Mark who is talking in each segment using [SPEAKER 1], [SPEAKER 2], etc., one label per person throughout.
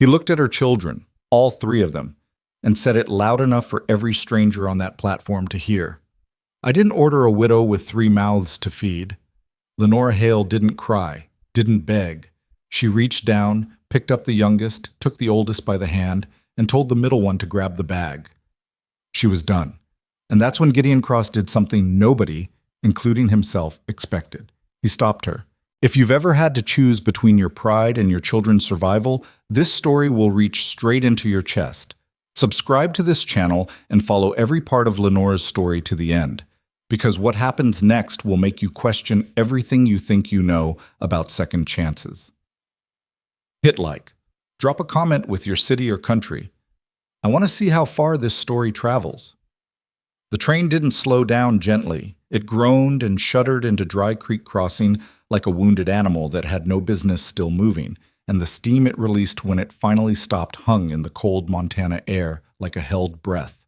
[SPEAKER 1] He looked at her children, all three of them, and said it loud enough for every stranger on that platform to hear. I didn't order a widow with 3 mouths to feed. Lenora Hale didn't cry, didn't beg. She reached down, picked up the youngest, took the oldest by the hand, and told the middle one to grab the bag. She was done. And that's when Gideon Cross did something nobody, including himself, expected. He stopped her. If you've ever had to choose between your pride and your children's survival, this story will reach straight into your chest. Subscribe to this channel and follow every part of Lenora's story to the end, because what happens next will make you question everything you think you know about second chances. Hit like. Drop a comment with your city or country. I want to see how far this story travels. The train didn't slow down gently. It groaned and shuddered into Dry Creek Crossing like a wounded animal that had no business still moving, and the steam it released when it finally stopped hung in the cold Montana air like a held breath.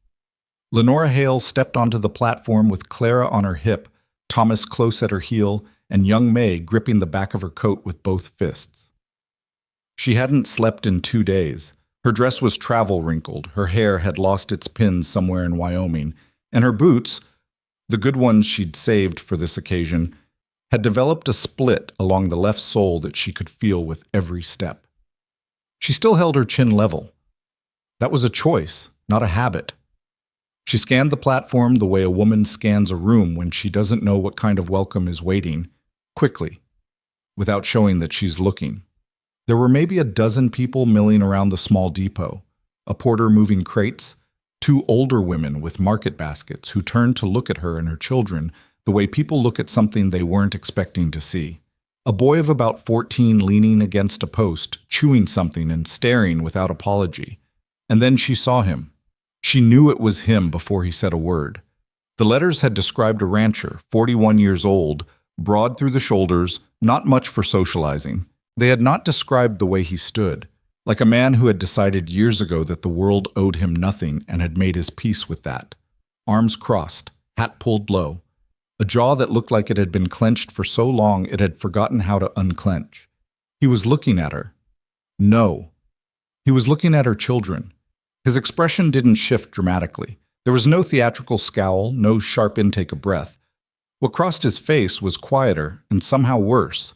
[SPEAKER 1] Lenora Hale stepped onto the platform with Clara on her hip, Thomas close at her heel, and young May gripping the back of her coat with both fists. She hadn't slept in 2 days. Her dress was travel-wrinkled, her hair had lost its pins somewhere in Wyoming, and her boots, the good ones she'd saved for this occasion, had developed a split along the left sole that she could feel with every step. She still held her chin level. That was a choice, not a habit. She scanned the platform the way a woman scans a room when she doesn't know what kind of welcome is waiting, quickly, without showing that she's looking. There were maybe a dozen people milling around the small depot, a porter moving crates, 2 older women with market baskets who turned to look at her and her children the way people look at something they weren't expecting to see. A boy of about 14 leaning against a post, chewing something and staring without apology. And then she saw him. She knew it was him before he said a word. The letters had described a rancher, 41 years old, broad through the shoulders, not much for socializing. They had not described the way he stood, like a man who had decided years ago that the world owed him nothing and had made his peace with that. Arms crossed, hat pulled low, a jaw that looked like it had been clenched for so long it had forgotten how to unclench. He was looking at her. No. He was looking at her children. His expression didn't shift dramatically. There was no theatrical scowl, no sharp intake of breath. What crossed his face was quieter and somehow worse.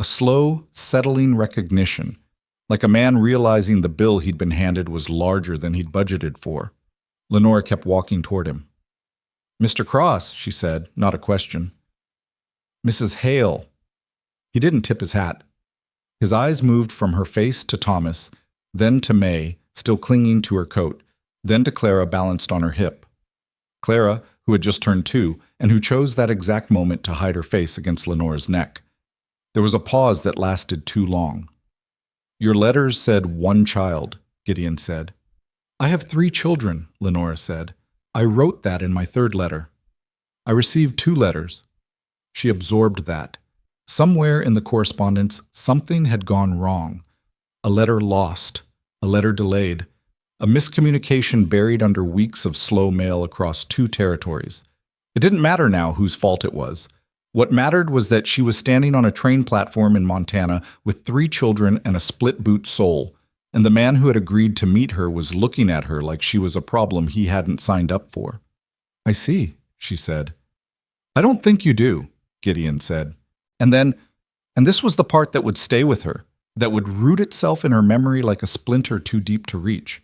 [SPEAKER 1] A slow, settling recognition, like a man realizing the bill he'd been handed was larger than he'd budgeted for. Lenora kept walking toward him. "Mr. Cross," she said, not a question. "Mrs. Hale." He didn't tip his hat. His eyes moved from her face to Thomas, then to May, still clinging to her coat, then to Clara balanced on her hip. Clara, who had just turned 2, and who chose that exact moment to hide her face against Lenora's neck. There was a pause that lasted too long. "Your letters said 1 child, Gideon said. "I have 3 children, Lenora said. "I wrote that in my 3rd letter. I received 2 letters. She absorbed that. Somewhere in the correspondence, something had gone wrong. A letter lost, a letter delayed, a miscommunication buried under weeks of slow mail across 2 territories. It didn't matter now whose fault it was. What mattered was that she was standing on a train platform in Montana with 3 children and a split-boot sole, and the man who had agreed to meet her was looking at her like she was a problem he hadn't signed up for. "I see," she said. "I don't think you do," Gideon said. And this was the part that would stay with her, that would root itself in her memory like a splinter too deep to reach.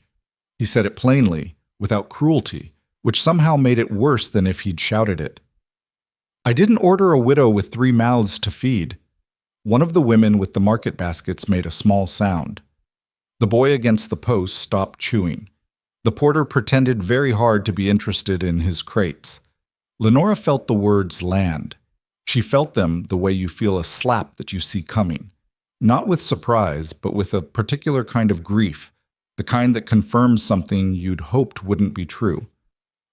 [SPEAKER 1] He said it plainly, without cruelty, which somehow made it worse than if he'd shouted it. "I didn't order a widow with 3 mouths to feed." One of the women with the market baskets made a small sound. The boy against the post stopped chewing. The porter pretended very hard to be interested in his crates. Lenora felt the words land. She felt them the way you feel a slap that you see coming. Not with surprise, but with a particular kind of grief, the kind that confirms something you'd hoped wouldn't be true.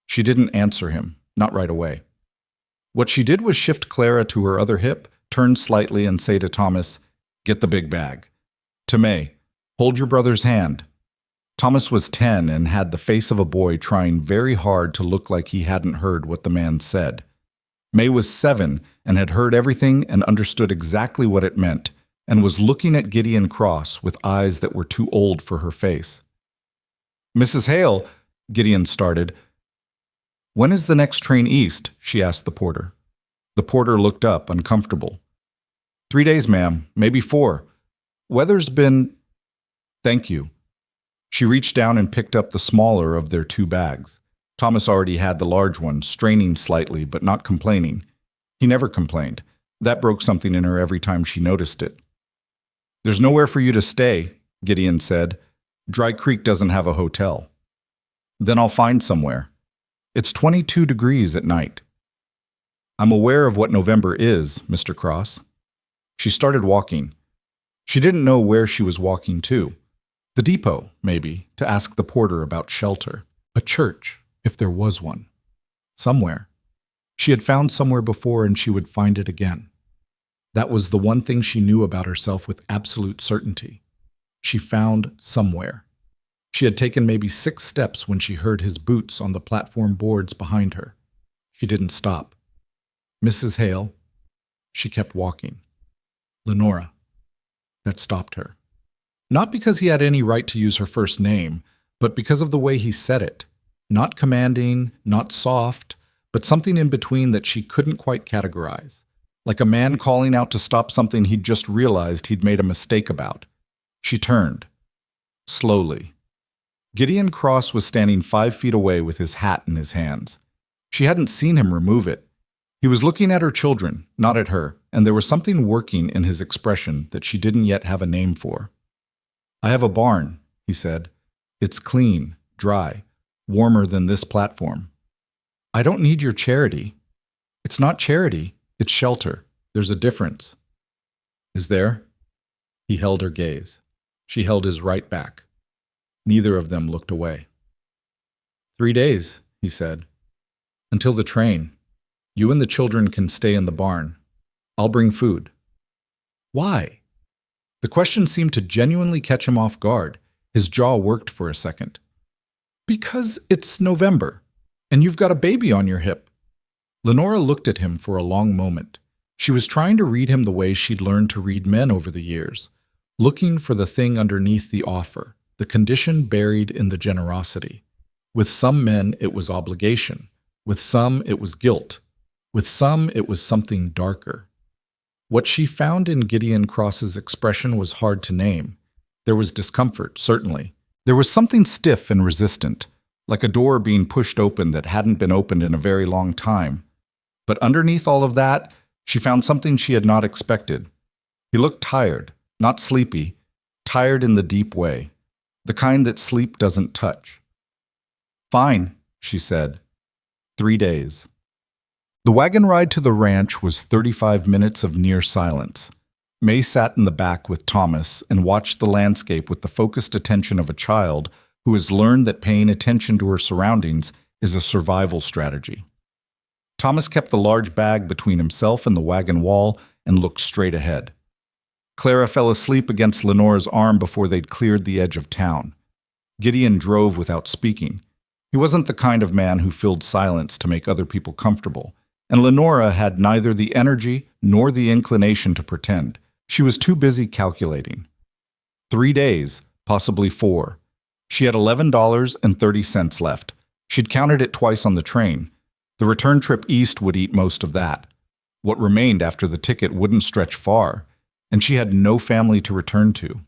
[SPEAKER 1] She didn't answer him, not right away. What she did was shift Clara to her other hip, turn slightly and say to Thomas, "Get the big bag." To May, "Hold your brother's hand." Thomas was 10 and had the face of a boy trying very hard to look like he hadn't heard what the man said. May was 7 and had heard everything and understood exactly what it meant. and was looking at Gideon Cross with eyes that were too old for her face. "Mrs. Hale," Gideon started. "When is the next train east?" she asked the porter. The porter looked up, uncomfortable. "3 days, ma'am, maybe 4. Weather's been—" "Thank you." She reached down and picked up the smaller of their 2 bags. Thomas already had the large one, straining slightly but not complaining. He never complained. That broke something in her every time she noticed it. "There's nowhere for you to stay," Gideon said. "Dry Creek doesn't have a hotel." "Then I'll find somewhere. It's 22 degrees at night." "I'm aware of what November is, Mr. Cross." She started walking. She didn't know where she was walking to. The depot, maybe, to ask the porter about shelter. A church, if there was one. Somewhere. She had found somewhere before and she would find it again. That was the one thing she knew about herself with absolute certainty. She found somewhere. She had taken maybe 6 steps when she heard his boots on the platform boards behind her. She didn't stop. "Mrs. Hale." She kept walking. "Lenora." That stopped her. Not because he had any right to use her first name, but because of the way he said it. Not commanding, not soft, but something in between that she couldn't quite categorize. Like a man calling out to stop something he'd just realized he'd made a mistake about. She turned. Slowly. Gideon Cross was standing 5 feet away with his hat in his hands. She hadn't seen him remove it. He was looking at her children, not at her, and there was something working in his expression that she didn't yet have a name for. "I have a barn," he said. "It's clean, dry, warmer than this platform. I don't need your charity." "It's not charity, it's shelter. There's a difference." "Is there?" He held her gaze. She held his right back. Neither of them looked away. 3 days, he said. "Until the train. You and the children can stay in the barn. I'll bring food." "Why?" The question seemed to genuinely catch him off guard. His jaw worked for a second. "Because it's November, and you've got a baby on your hip." Lenora looked at him for a long moment. She was trying to read him the way she'd learned to read men over the years, looking for the thing underneath the offer, the condition buried in the generosity. With some men, it was obligation. With some, it was guilt. With some, it was something darker. What she found in Gideon Cross's expression was hard to name. There was discomfort, certainly. There was something stiff and resistant, like a door being pushed open that hadn't been opened in a very long time. But underneath all of that, she found something she had not expected. He looked tired, not sleepy, tired in the deep way, the kind that sleep doesn't touch. "Fine," she said. 3 days. The wagon ride to the ranch was 35 minutes of near silence. May sat in the back with Thomas and watched the landscape with the focused attention of a child who has learned that paying attention to her surroundings is a survival strategy. Thomas kept the large bag between himself and the wagon wall and looked straight ahead. Clara fell asleep against Lenora's arm before they'd cleared the edge of town. Gideon drove without speaking. He wasn't the kind of man who filled silence to make other people comfortable, and Lenora had neither the energy nor the inclination to pretend. She was too busy calculating. 3 days, possibly 4. She had $11.30 left. She'd counted it twice on the train. The return trip east would eat most of that. What remained after the ticket wouldn't stretch far, and she had no family to return to.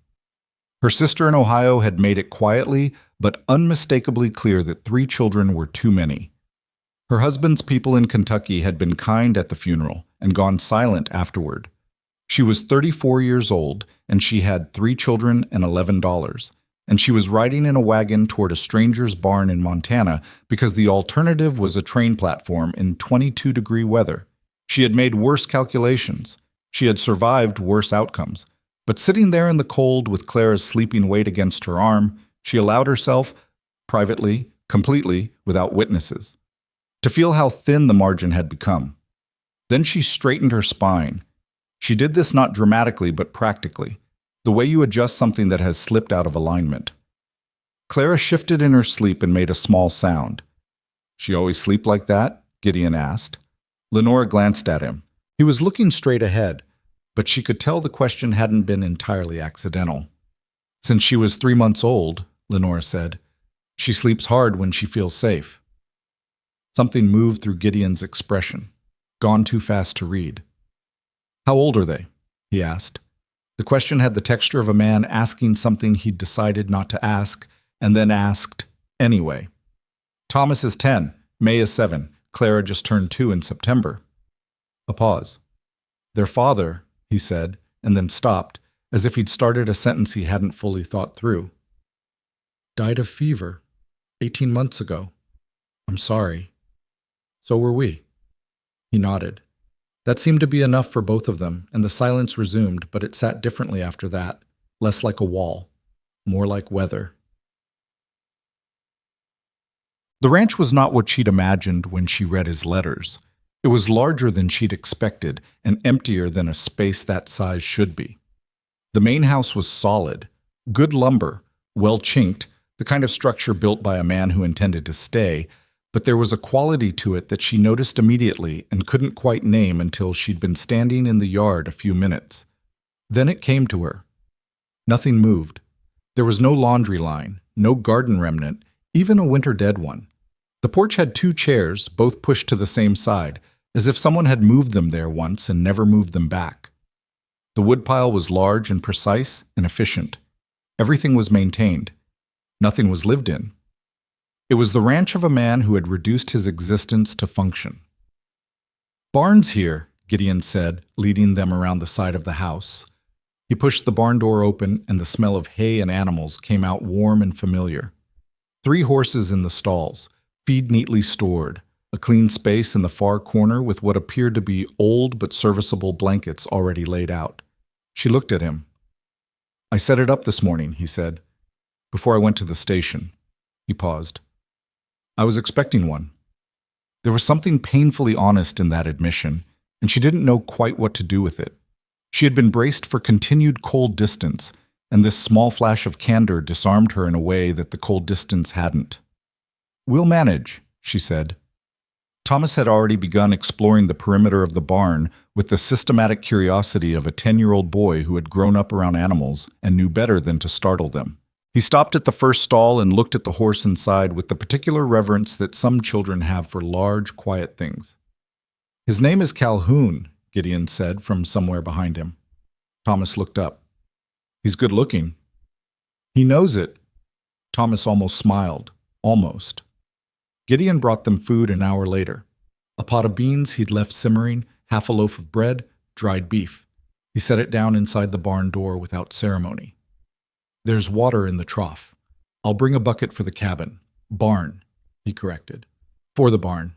[SPEAKER 1] Her sister in Ohio had made it quietly but unmistakably clear that 3 children were too many. Her husband's people in Kentucky had been kind at the funeral and gone silent afterward. She was 34 years old, and she had 3 children and $11, and she was riding in a wagon toward a stranger's barn in Montana because the alternative was a train platform in 22-degree weather. She had made worse calculations. She had survived worse outcomes. But sitting there in the cold with Clara's sleeping weight against her arm, she allowed herself, privately, completely, without witnesses, to feel how thin the margin had become. Then she straightened her spine. She did this not dramatically but practically, the way you adjust something that has slipped out of alignment. Clara shifted in her sleep and made a small sound. "She always sleep like that?" Gideon asked. Lenora glanced at him. He was looking straight ahead. but she could tell the question hadn't been entirely accidental. Since she was 3 months old, Lenora said, she sleeps hard when she feels safe. Something moved through Gideon's expression, gone too fast to read. How old are they? He asked. The question had the texture of a man asking something he'd decided not to ask, and then asked anyway. Thomas is 10, May is 7, Clara just turned 2 in September. A pause. Their father, he said, and then stopped, as if he'd started a sentence he hadn't fully thought through. Died of fever, 18 months ago. I'm sorry. So were we. He nodded. That seemed to be enough for both of them, and the silence resumed, but it sat differently after that, less like a wall, more like weather. The ranch was not what she'd imagined when she read his letters. It was larger than she'd expected, and emptier than a space that size should be. The main house was solid, good lumber, well chinked, the kind of structure built by a man who intended to stay, but there was a quality to it that she noticed immediately and couldn't quite name until she'd been standing in the yard a few minutes. Then it came to her. Nothing moved. There was no laundry line, no garden remnant, even a winter dead one. The porch had 2 chairs, both pushed to the same side, as if someone had moved them there once and never moved them back. The woodpile was large and precise and efficient. Everything was maintained. Nothing was lived in. It was the ranch of a man who had reduced his existence to function. Barn's here, Gideon said, leading them around the side of the house. He pushed the barn door open, and the smell of hay and animals came out warm and familiar. 3 horses in the stalls, feed neatly stored, a clean space in the far corner with what appeared to be old but serviceable blankets already laid out. She looked at him. I set it up this morning, he said, before I went to the station. He paused. I was expecting one. There was something painfully honest in that admission, and she didn't know quite what to do with it. She had been braced for continued cold distance, and this small flash of candor disarmed her in a way that the cold distance hadn't. We'll manage, she said. Thomas had already begun exploring the perimeter of the barn with the systematic curiosity of a 10-year-old boy who had grown up around animals and knew better than to startle them. He stopped at the first stall and looked at the horse inside with the particular reverence that some children have for large, quiet things. His name is Calhoun, Gideon said from somewhere behind him. Thomas looked up. He's good looking. He knows it. Thomas almost smiled. Almost. Gideon brought them food an hour later. A pot of beans he'd left simmering, half a loaf of bread, dried beef. He set it down inside the barn door without ceremony. There's water in the trough. I'll bring a bucket for the cabin. Barn, he corrected. For the barn.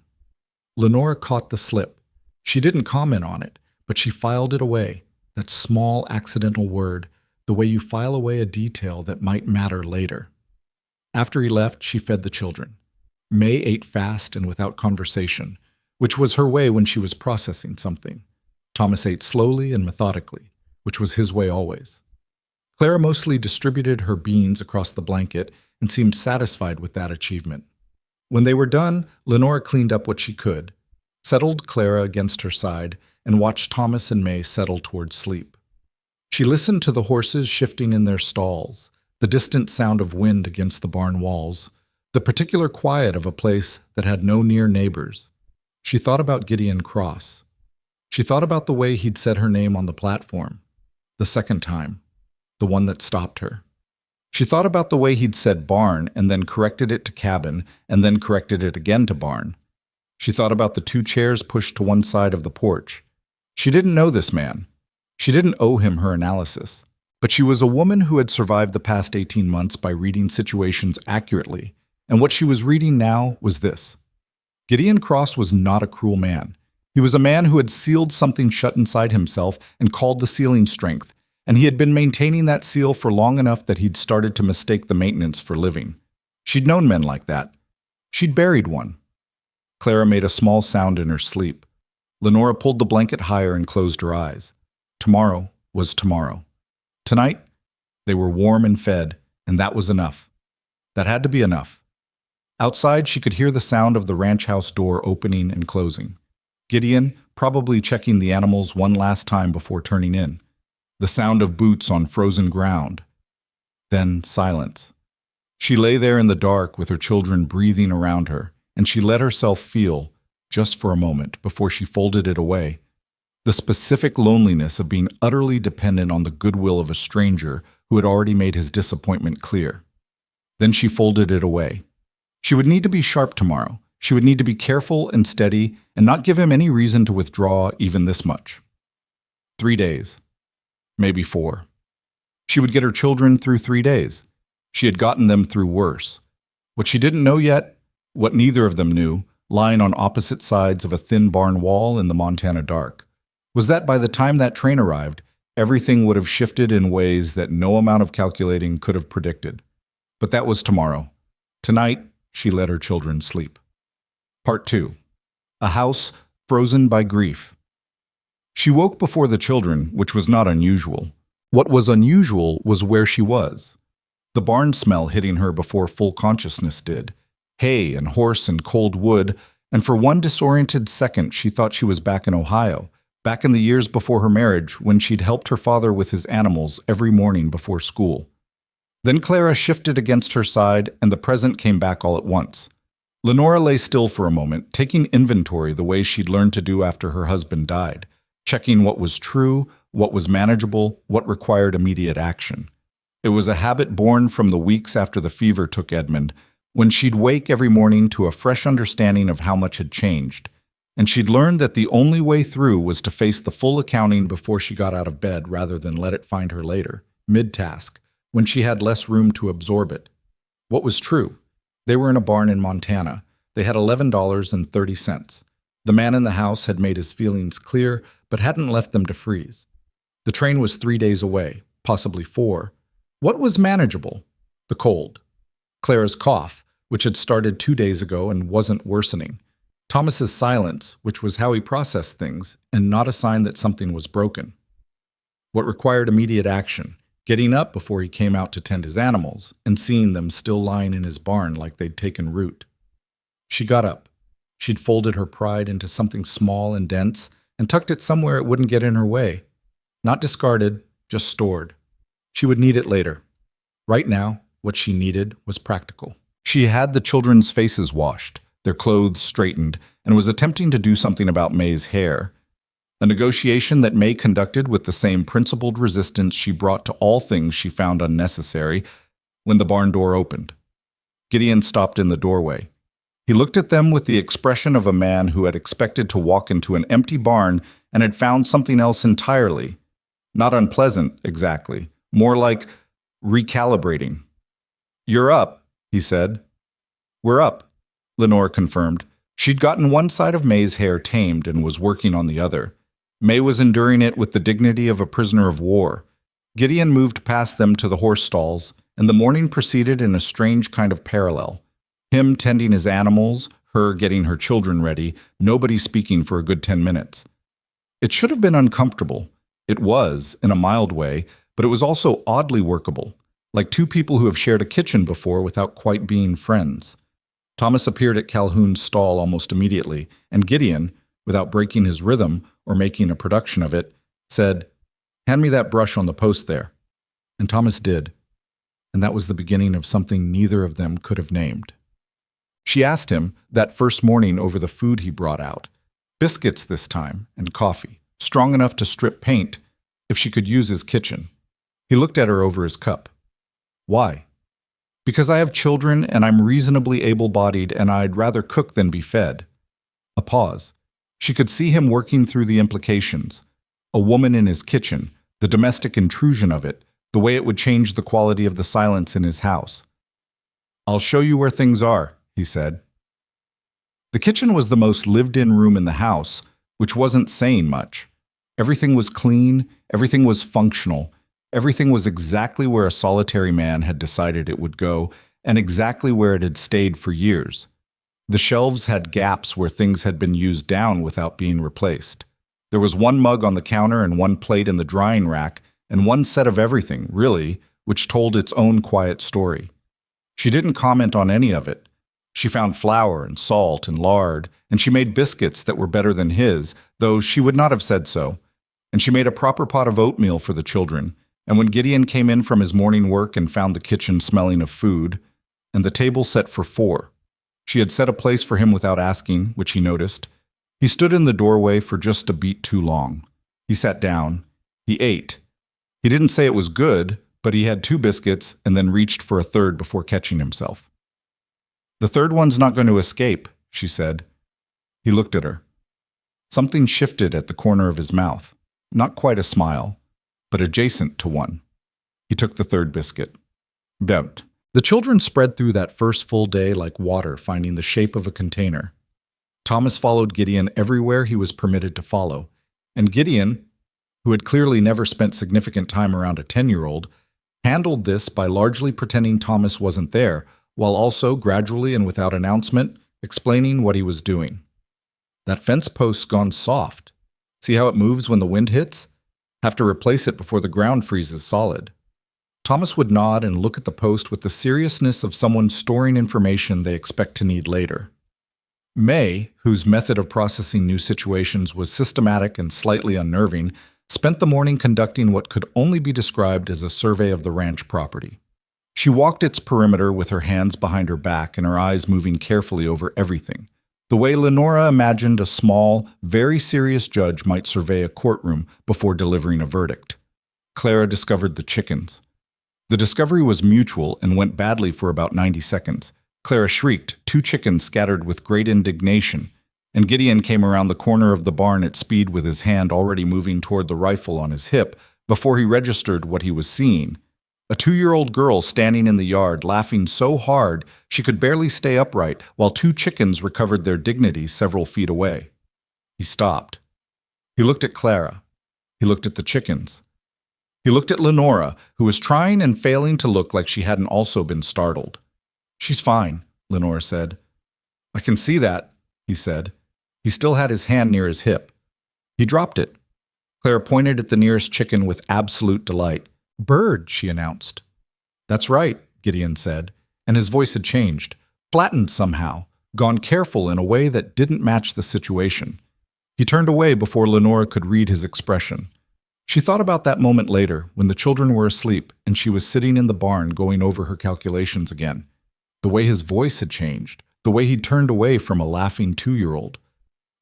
[SPEAKER 1] Lenora caught the slip. She didn't comment on it, but she filed it away, that small accidental word, the way you file away a detail that might matter later. After he left, she fed the children. May ate fast and without conversation, which was her way when she was processing something. Thomas ate slowly and methodically, which was his way always. Clara mostly distributed her beans across the blanket and seemed satisfied with that achievement. When they were done, Lenora cleaned up what she could, settled Clara against her side, and watched Thomas and May settle toward sleep. She listened to the horses shifting in their stalls, the distant sound of wind against the barn walls, the particular quiet of a place that had no near neighbors. She thought about Gideon Cross. She thought about the way he'd said her name on the platform, the second time. The one that stopped her. She thought about the way he'd said barn and then corrected it to cabin and then corrected it again to barn. She thought about the 2 chairs pushed to one side of the porch. She didn't know this man. She didn't owe him her analysis. But she was a woman who had survived the past 18 months by reading situations accurately, and what she was reading now was this. Gideon Cross was not a cruel man. He was a man who had sealed something shut inside himself and called the sealing strength, and he had been maintaining that seal for long enough that he'd started to mistake the maintenance for living. She'd known men like that. She'd buried one. Clara made a small sound in her sleep. Lenora pulled the blanket higher and closed her eyes. Tomorrow was tomorrow. Tonight, they were warm and fed, and that was enough. That had to be enough. Outside, she could hear the sound of the ranch house door opening and closing. Gideon, probably checking the animals one last time before turning in. The sound of boots on frozen ground. Then silence. She lay there in the dark with her children breathing around her, and she let herself feel, just for a moment before she folded it away, the specific loneliness of being utterly dependent on the goodwill of a stranger who had already made his disappointment clear. Then she folded it away. She would need to be sharp tomorrow. She would need to be careful and steady and not give him any reason to withdraw even this much. 3 days. Maybe 4. She would get her children through 3 days. She had gotten them through worse. What she didn't know yet, what neither of them knew, lying on opposite sides of a thin barn wall in the Montana dark, was that by the time that train arrived, everything would have shifted in ways that no amount of calculating could have predicted. But that was tomorrow. Tonight, she let her children sleep. Part 2. A house frozen by grief. She woke before the children, which was not unusual. What was unusual was where she was. The barn smell hitting her before full consciousness did. Hay and horse and cold wood, and for one disoriented second she thought she was back in Ohio, back in the years before her marriage when she'd helped her father with his animals every morning before school. Then Clara shifted against her side, and the present came back all at once. Lenora lay still for a moment, taking inventory the way she'd learned to do after her husband died, checking what was true, what was manageable, what required immediate action. It was a habit born from the weeks after the fever took Edmund, when she'd wake every morning to a fresh understanding of how much had changed, and she'd learned that the only way through was to face the full accounting before she got out of bed rather than let it find her later, mid-task, when she had less room to absorb it. What was true? They were in a barn in Montana. They had $11.30. The man in the house had made his feelings clear, but hadn't left them to freeze. The train was 3 days away, possibly 4. What was manageable? The cold. Clara's cough, which had started 2 days ago and wasn't worsening. Thomas's silence, which was how he processed things, and not a sign that something was broken. What required immediate action? Getting up before he came out to tend his animals, and seeing them still lying in his barn like they'd taken root. She got up. She'd folded her pride into something small and dense, and tucked it somewhere it wouldn't get in her way. Not discarded, just stored. She would need it later. Right now, what she needed was practical. She had the children's faces washed, their clothes straightened, and was attempting to do something about May's hair. A negotiation that May conducted with the same principled resistance she brought to all things she found unnecessary when the barn door opened. Gideon stopped in the doorway. He looked at them with the expression of a man who had expected to walk into an empty barn and had found something else entirely. Not unpleasant, exactly. More like recalibrating. "You're up," he said. "We're up," Lenore confirmed. She'd gotten one side of May's hair tamed and was working on the other. May was enduring it with the dignity of a prisoner of war. Gideon moved past them to the horse stalls, and the morning proceeded in a strange kind of parallel. Him tending his animals, her getting her children ready, nobody speaking for a good 10 minutes. It should have been uncomfortable. It was, in a mild way, but it was also oddly workable, like two people who have shared a kitchen before without quite being friends. Thomas appeared at Calhoun's stall almost immediately, and Gideon, without breaking his rhythm or making a production of it, said, "Hand me that brush on the post there." And Thomas did, and that was the beginning of something neither of them could have named. She asked him, that first morning over the food he brought out, biscuits this time, and coffee, strong enough to strip paint, if she could use his kitchen. He looked at her over his cup. "Why?" "Because I have children and I'm reasonably able-bodied and I'd rather cook than be fed." A pause. She could see him working through the implications. A woman in his kitchen, the domestic intrusion of it, the way it would change the quality of the silence in his house. "I'll show you where things are," he said. The kitchen was the most lived-in room in the house, which wasn't saying much. Everything was clean, everything was functional, everything was exactly where a solitary man had decided it would go, and exactly where it had stayed for years. The shelves had gaps where things had been used down without being replaced. There was one mug on the counter and one plate in the drying rack, and one set of everything, really, which told its own quiet story. She didn't comment on any of it. She found flour and salt and lard, and she made biscuits that were better than his, though she would not have said so. And she made a proper pot of oatmeal for the children. And when Gideon came in from his morning work and found the kitchen smelling of food, and the table set for 4, she had set a place for him without asking, which he noticed. He stood in the doorway for just a beat too long. He sat down. He ate. He didn't say it was good, but he had 2 biscuits and then reached for a third before catching himself. "The third one's not going to escape," she said. He looked at her. Something shifted at the corner of his mouth. Not quite a smile, but adjacent to one. He took the third biscuit. Bent. The children spread through that first full day like water finding the shape of a container. Thomas followed Gideon everywhere he was permitted to follow, and Gideon, who had clearly never spent significant time around a 10-year-old, handled this by largely pretending Thomas wasn't there, while also, gradually and without announcement, explaining what he was doing. "That fence post's gone soft. See how it moves when the wind hits? Have to replace it before the ground freezes solid." Thomas would nod and look at the post with the seriousness of someone storing information they expect to need later. May, whose method of processing new situations was systematic and slightly unnerving, spent the morning conducting what could only be described as a survey of the ranch property. She walked its perimeter with her hands behind her back and her eyes moving carefully over everything, the way Lenora imagined a small, very serious judge might survey a courtroom before delivering a verdict. Clara discovered the chickens. The discovery was mutual and went badly for about 90 seconds. Clara shrieked, 2 chickens scattered with great indignation, and Gideon came around the corner of the barn at speed with his hand already moving toward the rifle on his hip before he registered what he was seeing. A 2-year-old girl standing in the yard, laughing so hard she could barely stay upright, while 2 chickens recovered their dignity several feet away. He stopped. He looked at Clara. He looked at the chickens. He looked at Lenora, who was trying and failing to look like she hadn't also been startled. "She's fine," Lenora said. "I can see that," he said. He still had his hand near his hip. He dropped it. Clara pointed at the nearest chicken with absolute delight. "Bird," she announced. "That's right," Gideon said, and his voice had changed, flattened somehow, gone careful in a way that didn't match the situation. He turned away before Lenora could read his expression. She thought about that moment later, when the children were asleep and she was sitting in the barn going over her calculations again. The way his voice had changed, the way he'd turned away from a laughing 2-year-old.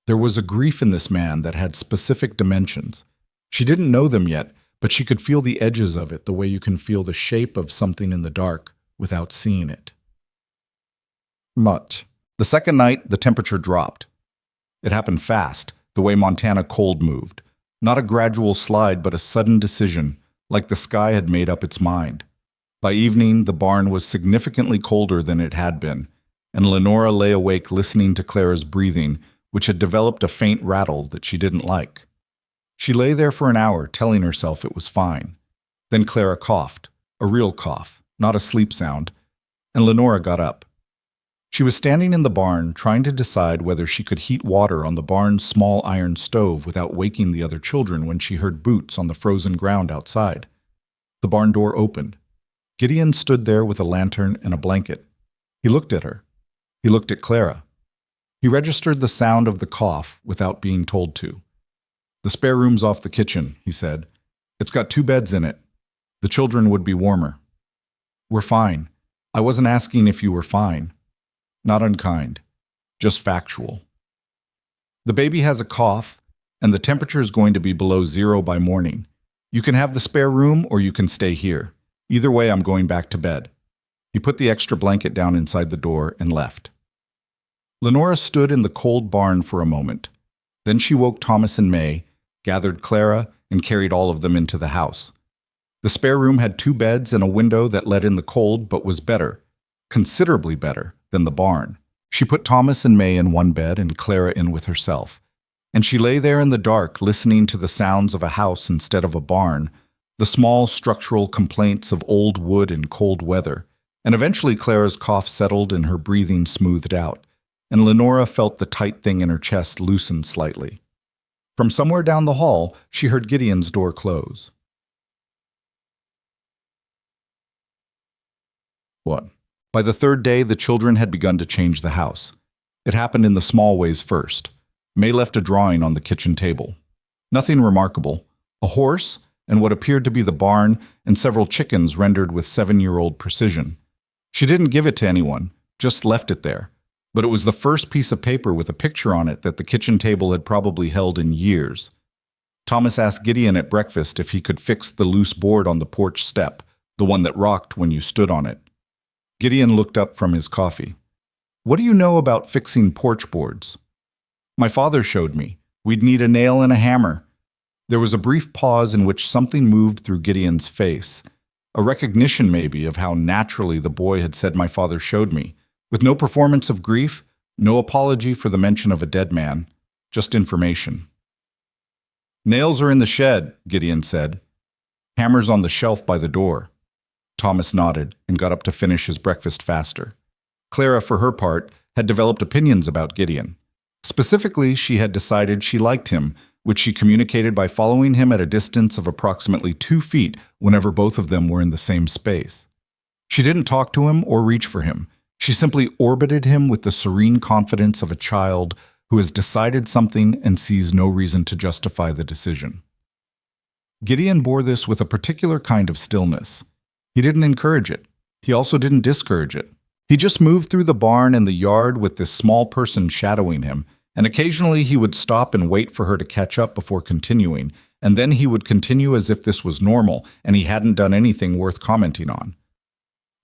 [SPEAKER 1] There was a grief in this man that had specific dimensions. She didn't know them yet, but she could feel the edges of it the way you can feel the shape of something in the dark without seeing it. Mutt. The second night, the temperature dropped. It happened fast, the way Montana cold moved. Not a gradual slide, but a sudden decision, like the sky had made up its mind. By evening, the barn was significantly colder than it had been, and Lenora lay awake listening to Clara's breathing, which had developed a faint rattle that she didn't like. She lay there for an hour, telling herself it was fine. Then Clara coughed, a real cough, not a sleep sound, and Lenora got up. She was standing in the barn, trying to decide whether she could heat water on the barn's small iron stove without waking the other children when she heard boots on the frozen ground outside. The barn door opened. Gideon stood there with a lantern and a blanket. He looked at her. He looked at Clara. He registered the sound of the cough without being told to. "The spare room's off the kitchen," he said. "It's got 2 beds in it. The children would be warmer." "We're fine. I wasn't asking if you were fine. Not unkind. Just factual. The baby has a cough, and the temperature is going to be below 0 by morning. You can have the spare room or you can stay here. Either way, I'm going back to bed." He put the extra blanket down inside the door and left. Lenora stood in the cold barn for a moment. Then she woke Thomas and May, gathered Clara, and carried all of them into the house. The spare room had 2 beds and a window that let in the cold, but was better, considerably better, than the barn. She put Thomas and May in one bed and Clara in with herself. And she lay there in the dark, listening to the sounds of a house instead of a barn, the small structural complaints of old wood and cold weather, and eventually Clara's cough settled and her breathing smoothed out, and Lenora felt the tight thing in her chest loosen slightly. From somewhere down the hall, she heard Gideon's door close. What? By the third day, the children had begun to change the house. It happened in the small ways first. May left a drawing on the kitchen table. Nothing remarkable. A horse, and what appeared to be the barn, and several chickens rendered with 7-year-old precision. She didn't give it to anyone, just left it there. But it was the first piece of paper with a picture on it that the kitchen table had probably held in years. Thomas asked Gideon at breakfast if he could fix the loose board on the porch step, the one that rocked when you stood on it. Gideon looked up from his coffee. "What do you know about fixing porch boards?" "My father showed me. We'd need a nail and a hammer." There was a brief pause in which something moved through Gideon's face. A recognition, maybe, of how naturally the boy had said, "My father showed me," with no performance of grief, no apology for the mention of a dead man, just information. "Nails are in the shed," Gideon said. "Hammer's on the shelf by the door." Thomas nodded and got up to finish his breakfast faster. Clara, for her part, had developed opinions about Gideon. Specifically, she had decided she liked him, which she communicated by following him at a distance of approximately 2 feet whenever both of them were in the same space. She didn't talk to him or reach for him. She simply orbited him with the serene confidence of a child who has decided something and sees no reason to justify the decision. Gideon bore this with a particular kind of stillness. He didn't encourage it. He also didn't discourage it. He just moved through the barn and the yard with this small person shadowing him, and occasionally he would stop and wait for her to catch up before continuing, and then he would continue as if this was normal and he hadn't done anything worth commenting on.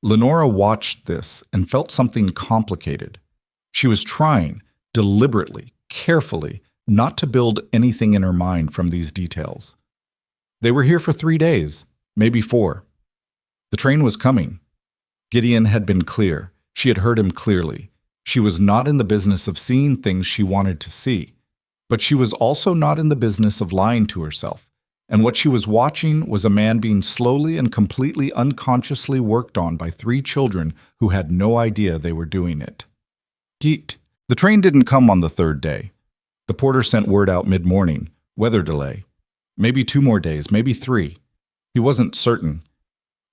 [SPEAKER 1] Lenora watched this and felt something complicated. She was trying, deliberately, carefully, not to build anything in her mind from these details. They were here for 3 days, maybe 4. The train was coming. Gideon had been clear. She had heard him clearly. She was not in the business of seeing things she wanted to see. But she was also not in the business of lying to herself. And what she was watching was a man being slowly and completely unconsciously worked on by 3 children who had no idea they were doing it. Geet. The train didn't come on the 3rd day. The porter sent word out mid-morning. Weather delay. Maybe 2 more days, maybe 3. He wasn't certain.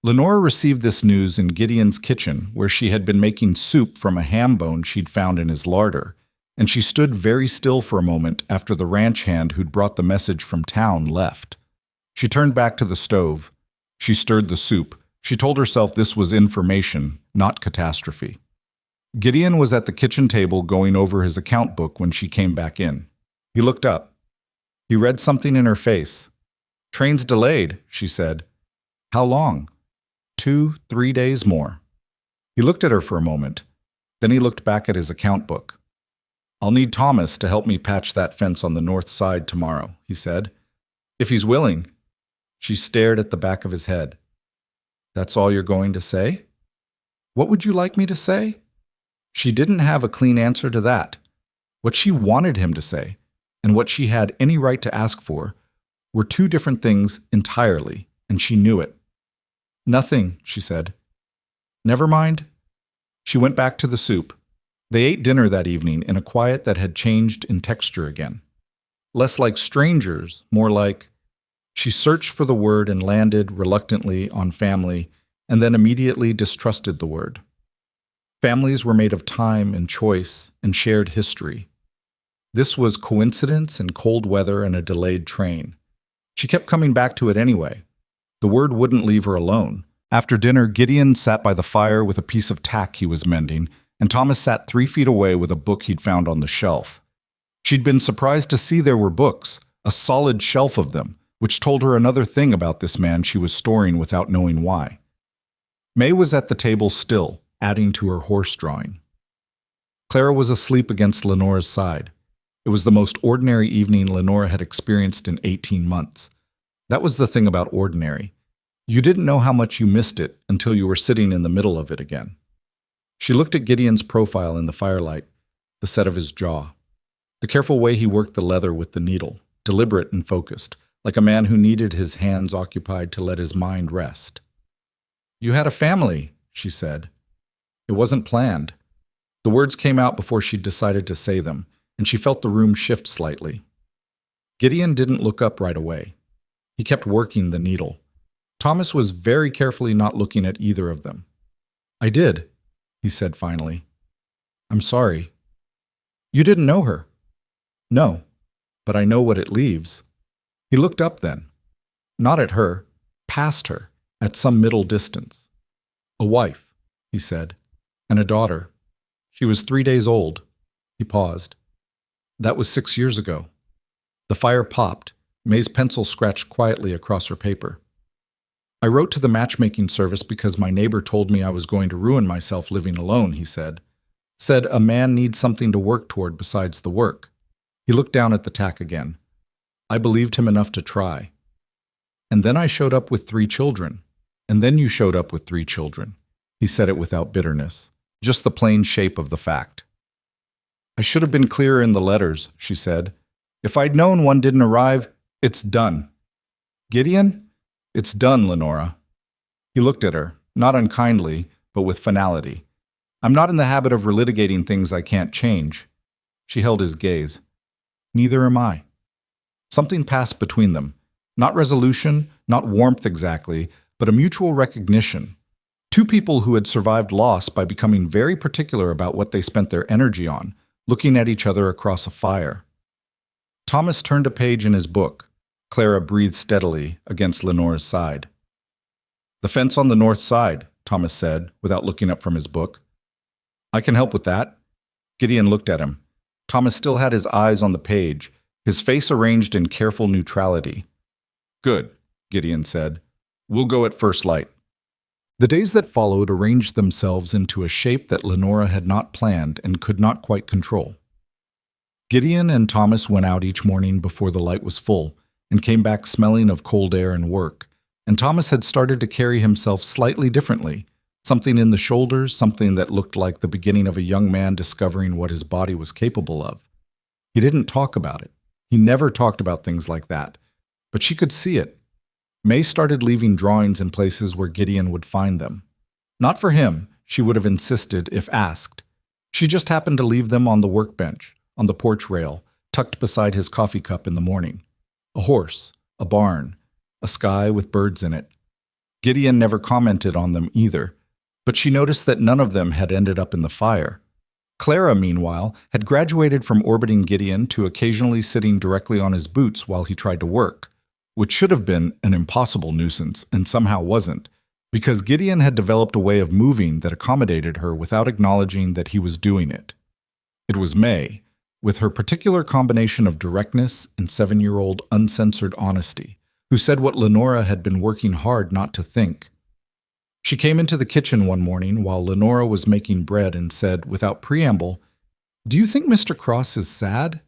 [SPEAKER 1] Lenora received this news in Gideon's kitchen, where she had been making soup from a ham bone she'd found in his larder, and she stood very still for a moment after the ranch hand who'd brought the message from town left. She turned back to the stove. She stirred the soup. She told herself this was information, not catastrophe. Gideon was at the kitchen table going over his account book when she came back in. He looked up. He read something in her face. "Train's delayed," she said. "How long?" 2-3 days more. He looked at her for a moment. Then he looked back at his account book. "I'll need Thomas to help me patch that fence on the north side tomorrow," he said. "If he's willing." She stared at the back of his head. "That's all you're going to say?" "What would you like me to say?" She didn't have a clean answer to that. What she wanted him to say, and what she had any right to ask for, were 2 different things entirely, and she knew it. "Nothing," she said. "Never mind." She went back to the soup. They ate dinner that evening in a quiet that had changed in texture again. Less like strangers, more like... She searched for the word and landed, reluctantly, on family, and then immediately distrusted the word. Families were made of time and choice and shared history. This was coincidence and cold weather and a delayed train. She kept coming back to it anyway. The word wouldn't leave her alone. After dinner, Gideon sat by the fire with a piece of tack he was mending, and Thomas sat 3 feet away with a book he'd found on the shelf. She'd been surprised to see there were books, a solid shelf of them, which told her another thing about this man she was storing without knowing why. May was at the table still, adding to her horse drawing. Clara was asleep against Lenora's side. It was the most ordinary evening Lenora had experienced in 18 months. That was the thing about ordinary. You didn't know how much you missed it until you were sitting in the middle of it again. She looked at Gideon's profile in the firelight, the set of his jaw, the careful way he worked the leather with the needle, deliberate and focused, like a man who needed his hands occupied to let his mind rest. "You had a family," she said. It wasn't planned. The words came out before she'd decided to say them, and she felt the room shift slightly. Gideon didn't look up right away. He kept working the needle. Thomas was very carefully not looking at either of them. "I did." he said finally. I'm sorry. You didn't know her? No, but I know what it leaves. He looked up then. Not at her, past her, at some middle distance. A wife, he said, and a daughter. She was 3 days old. He paused. That was 6 years ago. The fire popped. May's pencil scratched quietly across her paper. I wrote to the matchmaking service because my neighbor told me I was going to ruin myself living alone, he said. Said a man needs something to work toward besides the work. He looked down at the tack again. I believed him enough to try. And then I showed up with 3 children. And then you showed up with 3 children. He said it without bitterness, just the plain shape of the fact. I should have been clearer in the letters, she said. If I'd known one didn't arrive, it's done. Gideon? It's done, Lenora. He looked at her, not unkindly, but with finality. I'm not in the habit of relitigating things I can't change. She held his gaze. Neither am I. Something passed between them. Not resolution, not warmth exactly, but a mutual recognition. 2 people who had survived loss by becoming very particular about what they spent their energy on, looking at each other across a fire. Thomas turned a page in his book. Clara breathed steadily against Lenora's side. The fence on the north side, Thomas said, without looking up from his book. I can help with that. Gideon looked at him. Thomas still had his eyes on the page, his face arranged in careful neutrality. Good, Gideon said. We'll go at first light. The days that followed arranged themselves into a shape that Lenora had not planned and could not quite control. Gideon and Thomas went out each morning before the light was full and came back smelling of cold air and work, and Thomas had started to carry himself slightly differently, something in the shoulders, something that looked like the beginning of a young man discovering what his body was capable of. He didn't talk about it. He never talked about things like that, but she could see it. May started leaving drawings in places where Gideon would find them. Not for him, she would have insisted if asked. She just happened to leave them on the workbench, on the porch rail, tucked beside his coffee cup in the morning. A horse, a barn, a sky with birds in it. Gideon never commented on them either, but she noticed that none of them had ended up in the fire. Clara, meanwhile, had graduated from orbiting Gideon to occasionally sitting directly on his boots while he tried to work, which should have been an impossible nuisance and somehow wasn't, because Gideon had developed a way of moving that accommodated her without acknowledging that he was doing it. It was May, with her particular combination of directness and 7-year-old uncensored honesty, who said what Lenora had been working hard not to think. She came into the kitchen one morning while Lenora was making bread and said, without preamble, "Do you think Mr. Cross is sad?"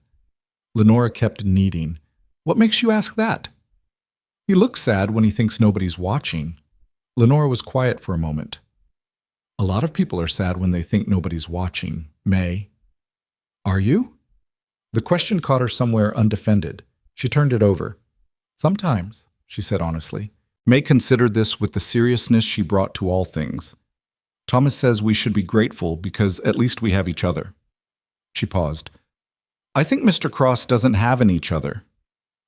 [SPEAKER 1] Lenora kept kneading. "What makes you ask that?" "He looks sad when he thinks nobody's watching." Lenora was quiet for a moment. "A lot of people are sad when they think nobody's watching, May." "Are you?" The question caught her somewhere undefended. She turned it over. "Sometimes," she said honestly. May considered this with the seriousness she brought to all things. "Thomas says we should be grateful because at least we have each other." She paused. "I think Mr. Cross doesn't have an each other."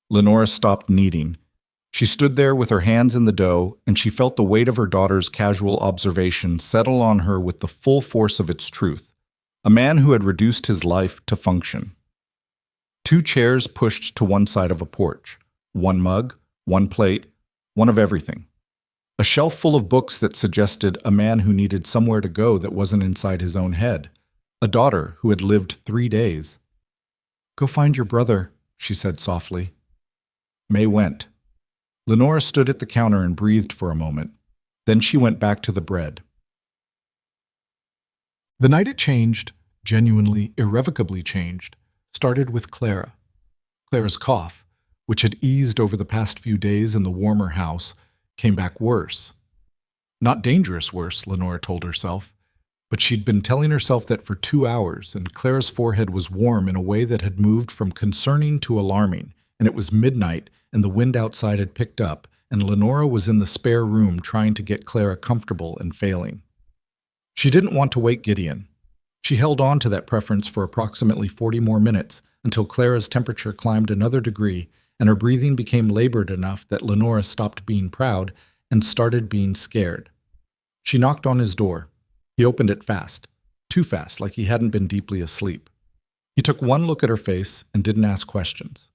[SPEAKER 1] Lenora stopped kneading. She stood there with her hands in the dough, and she felt the weight of her daughter's casual observation settle on her with the full force of its truth. A man who had reduced his life to function. 2 chairs pushed to one side of a porch. 1 mug, 1 plate, one of everything. A shelf full of books that suggested a man who needed somewhere to go that wasn't inside his own head. A daughter who had lived 3 days. "Go find your brother," she said softly. May went. Lenora stood at the counter and breathed for a moment. Then she went back to the bread. The night it changed, genuinely, irrevocably changed, started with Clara. Clara's cough, which had eased over the past few days in the warmer house, came back worse. Not dangerous worse, Lenora told herself, but she'd been telling herself that for 2 hours, and Clara's forehead was warm in a way that had moved from concerning to alarming, and it was midnight, and the wind outside had picked up, and Lenora was in the spare room trying to get Clara comfortable and failing. She didn't want to wake Gideon. She held on to that preference for approximately 40 more minutes until Clara's temperature climbed another degree and her breathing became labored enough that Lenora stopped being proud and started being scared. She knocked on his door. He opened it fast, too fast, like he hadn't been deeply asleep. He took one look at her face and didn't ask questions.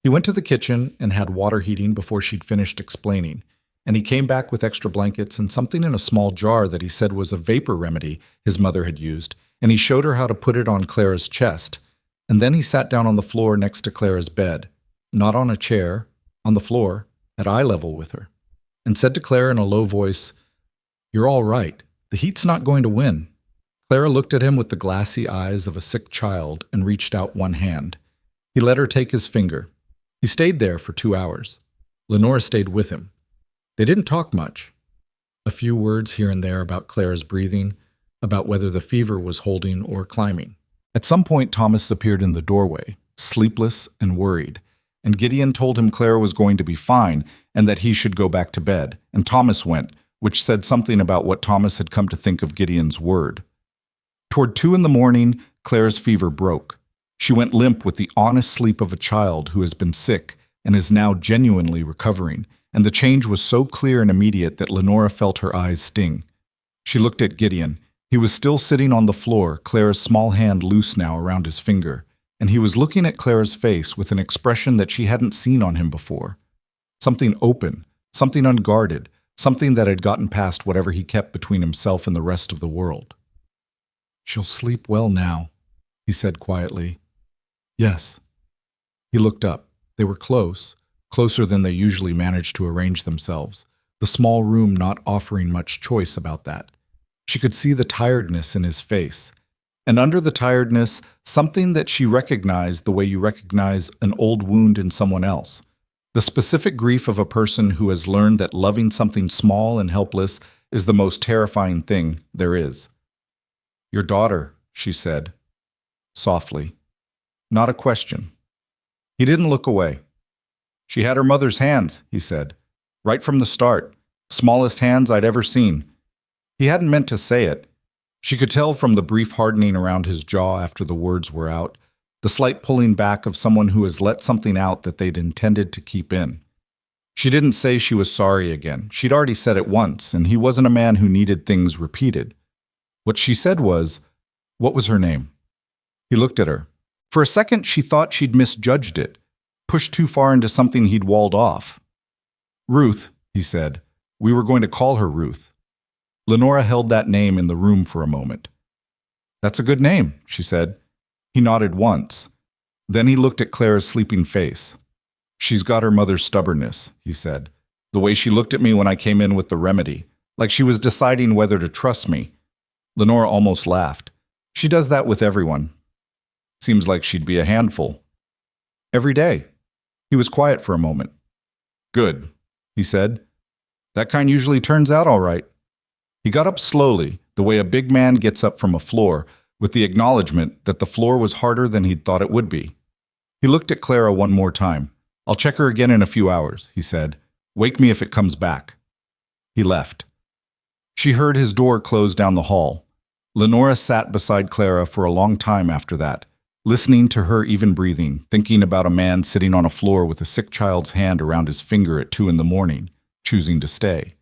[SPEAKER 1] He went to the kitchen and had water heating before she'd finished explaining, and he came back with extra blankets and something in a small jar that he said was a vapor remedy his mother had used, and he showed her how to put it on Clara's chest. And then he sat down on the floor next to Clara's bed, not on a chair, on the floor, at eye level with her, and said to Clara in a low voice, "You're all right. The heat's not going to win." Clara looked at him with the glassy eyes of a sick child and reached out one hand. He let her take his finger. He stayed there for 2 hours. Lenora stayed with him. They didn't talk much. A few words here and there about Clara's breathing, about whether the fever was holding or climbing. At some point, Thomas appeared in the doorway, sleepless and worried, and Gideon told him Clara was going to be fine and that he should go back to bed, and Thomas went, which said something about what Thomas had come to think of Gideon's word. Toward 2 in the morning, Clara's fever broke. She went limp with the honest sleep of a child who has been sick and is now genuinely recovering, and the change was so clear and immediate that Lenora felt her eyes sting. She looked at Gideon. He was still sitting on the floor, Clara's small hand loose now around his finger, and he was looking at Clara's face with an expression that she hadn't seen on him before. Something open, something unguarded, something that had gotten past whatever he kept between himself and the rest of the world. "She'll sleep well now," he said quietly. "Yes." He looked up. They were close, closer than they usually managed to arrange themselves, the small room not offering much choice about that. She could see the tiredness in his face, and under the tiredness, something that she recognized the way you recognize an old wound in someone else. The specific grief of a person who has learned that loving something small and helpless is the most terrifying thing there is. "Your daughter," she said, softly. Not a question. He didn't look away. "She had her mother's hands," he said, "right from the start. Smallest hands I'd ever seen." He hadn't meant to say it. She could tell from the brief hardening around his jaw after the words were out, the slight pulling back of someone who has let something out that they'd intended to keep in. She didn't say she was sorry again. She'd already said it once, and he wasn't a man who needed things repeated. What she said was, "What was her name?" He looked at her. For a second, she thought she'd misjudged it, pushed too far into something he'd walled off. "Ruth," he said. "We were going to call her Ruth." Lenora held that name in the room for a moment. "That's a good name," she said. He nodded once. Then he looked at Clara's sleeping face. "She's got her mother's stubbornness," he said. "The way she looked at me when I came in with the remedy, like she was deciding whether to trust me." Lenora almost laughed. "She does that with everyone. Seems like she'd be a handful. Every day." He was quiet for a moment. "Good," he said. "That kind usually turns out all right." He got up slowly, the way a big man gets up from a floor, with the acknowledgement that the floor was harder than he'd thought it would be. He looked at Clara one more time. "I'll check her again in a few hours," he said. "Wake me if it comes back." He left. She heard his door close down the hall. Lenora sat beside Clara for a long time after that, listening to her even breathing, thinking about a man sitting on a floor with a sick child's hand around his finger at 2 in the morning, choosing to stay.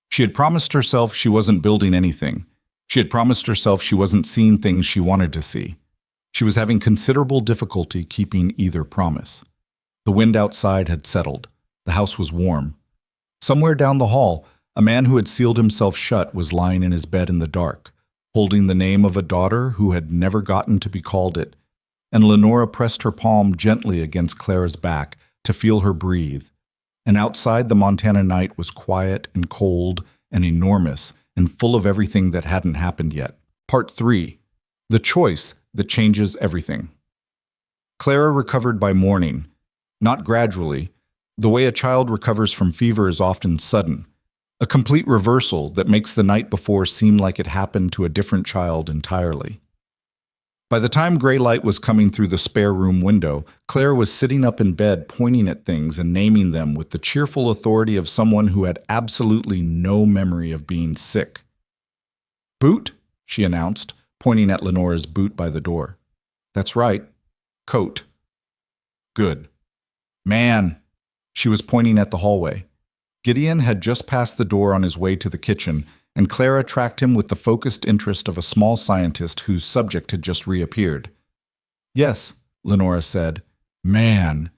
[SPEAKER 1] She had promised herself she wasn't building anything. She had promised herself she wasn't seeing things she wanted to see. She was having considerable difficulty keeping either promise. The wind outside had settled. The house was warm. Somewhere down the hall, a man who had sealed himself shut was lying in his bed in the dark, holding the name of a daughter who had never gotten to be called it, and Lenora pressed her palm gently against Clara's back to feel her breathe. And outside, the Montana night was quiet and cold and enormous and full of everything that hadn't happened yet. Part 3. The choice that changes everything. Clara recovered by morning, not gradually. The way a child recovers from fever is often sudden, a complete reversal that makes the night before seem like it happened to a different child entirely. By the time gray light was coming through the spare room window, Clara was sitting up in bed pointing at things and naming them with the cheerful authority of someone who had absolutely no memory of being sick. "Boot," she announced, pointing at Lenora's boot by the door. "That's right. Coat." "Good." "Man." She was pointing at the hallway. Gideon had just passed the door on his way to the kitchen, and Clara tracked him with the focused interest of a small scientist whose subject had just reappeared. "Yes," Lenora said. "Man."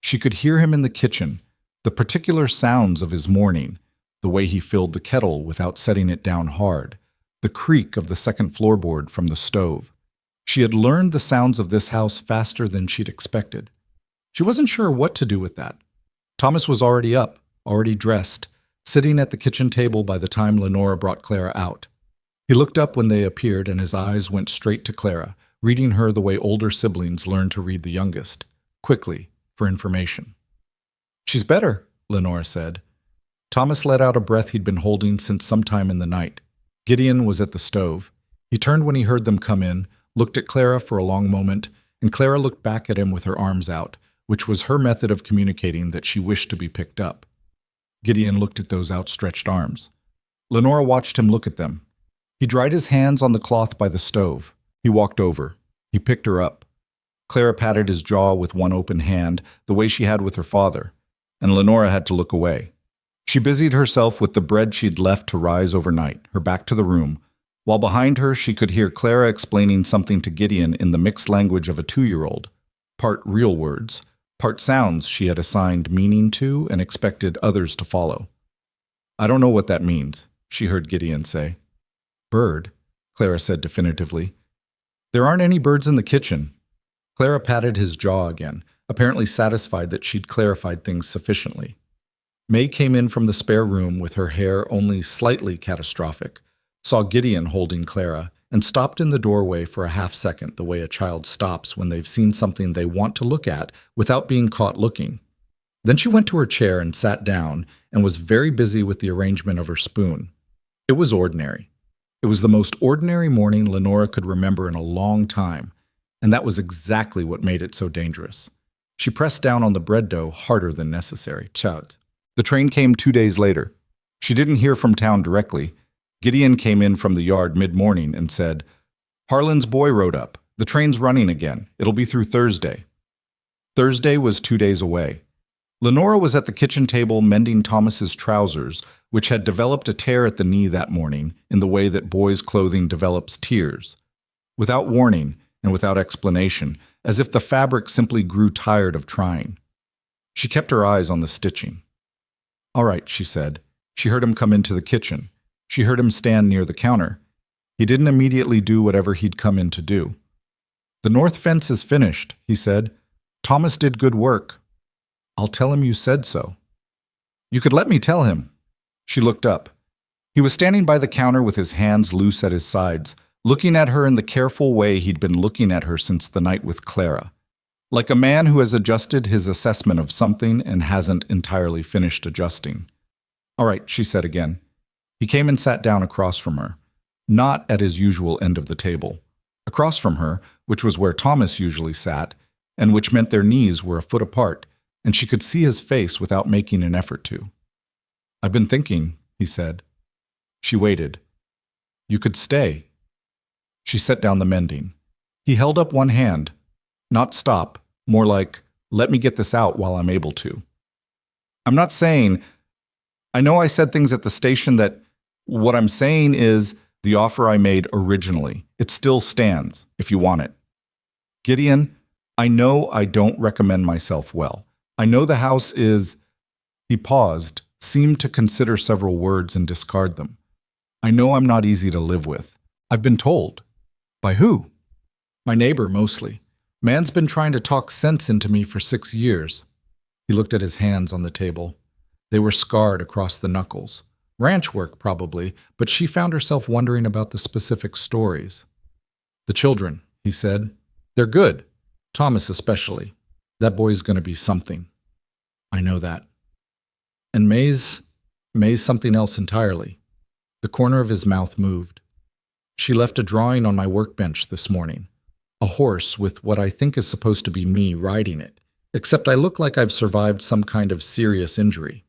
[SPEAKER 1] She could hear him in the kitchen, the particular sounds of his morning, the way he filled the kettle without setting it down hard, the creak of the second floorboard from the stove. She had learned the sounds of this house faster than she'd expected. She wasn't sure what to do with that. Thomas was already up, already dressed, sitting at the kitchen table by the time Lenora brought Clara out. He looked up when they appeared, and his eyes went straight to Clara, reading her the way older siblings learn to read the youngest, quickly, for information. "She's better," Lenora said. Thomas let out a breath he'd been holding since sometime in the night. Gideon was at the stove. He turned when he heard them come in, looked at Clara for a long moment, and Clara looked back at him with her arms out, which was her method of communicating that she wished to be picked up. Gideon looked at those outstretched arms. Lenora watched him look at them. He dried his hands on the cloth by the stove. He walked over. He picked her up. Clara patted his jaw with one open hand, the way she had with her father, and Lenora had to look away. She busied herself with the bread she'd left to rise overnight, her back to the room, while behind her she could hear Clara explaining something to Gideon in the mixed language of a 2-year-old, part real words, part sounds she had assigned meaning to and expected others to follow. "I don't know what that means," she heard Gideon say. "Bird," Clara said definitively. "There aren't any birds in the kitchen." Clara patted his jaw again, apparently satisfied that she'd clarified things sufficiently. May came in from the spare room with her hair only slightly catastrophic, saw Gideon holding Clara, and stopped in the doorway for a half-second the way a child stops when they've seen something they want to look at without being caught looking. Then she went to her chair and sat down and was very busy with the arrangement of her spoon. It was ordinary. It was the most ordinary morning Lenora could remember in a long time, and that was exactly what made it so dangerous. She pressed down on the bread dough harder than necessary. Chout. The train came 2 days later. She didn't hear from town directly. Gideon came in from the yard mid-morning and said, "Harlan's boy rode up. The train's running again. It'll be through Thursday." Thursday was 2 days away. Lenora was at the kitchen table mending Thomas's trousers, which had developed a tear at the knee that morning in the way that boys' clothing develops tears. Without warning and without explanation, as if the fabric simply grew tired of trying. She kept her eyes on the stitching. "All right," she said. She heard him come into the kitchen. She heard him stand near the counter. He didn't immediately do whatever he'd come in to do. "The north fence is finished," he said. "Thomas did good work." "I'll tell him you said so." "You could let me tell him." She looked up. He was standing by the counter with his hands loose at his sides, looking at her in the careful way he'd been looking at her since the night with Clara. Like a man who has adjusted his assessment of something and hasn't entirely finished adjusting. "All right," she said again. He came and sat down across from her, not at his usual end of the table. Across from her, which was where Thomas usually sat, and which meant their knees were a foot apart, and she could see his face without making an effort to. "I've been thinking," he said. She waited. "You could stay." She set down the mending. He held up one hand. Not stop, more like, "Let me get this out while I'm able to." "I'm not saying, I know I said things at the station that, what I'm saying is the offer I made originally. It still stands, if you want it." "Gideon, I know I don't recommend myself well. I know the house is—" He paused, seemed to consider several words and discard them. "I know I'm not easy to live with. I've been told." "By who?" "My neighbor, mostly. Man's been trying to talk sense into me for 6 years. He looked at his hands on the table. They were scarred across the knuckles. Ranch work, probably, but she found herself wondering about the specific stories. "The children," he said. "They're good. Thomas especially. That boy's going to be something." "I know that." "And May's something else entirely." The corner of his mouth moved. "She left a drawing on my workbench this morning. A horse with what I think is supposed to be me riding it, except I look like I've survived some kind of serious injury.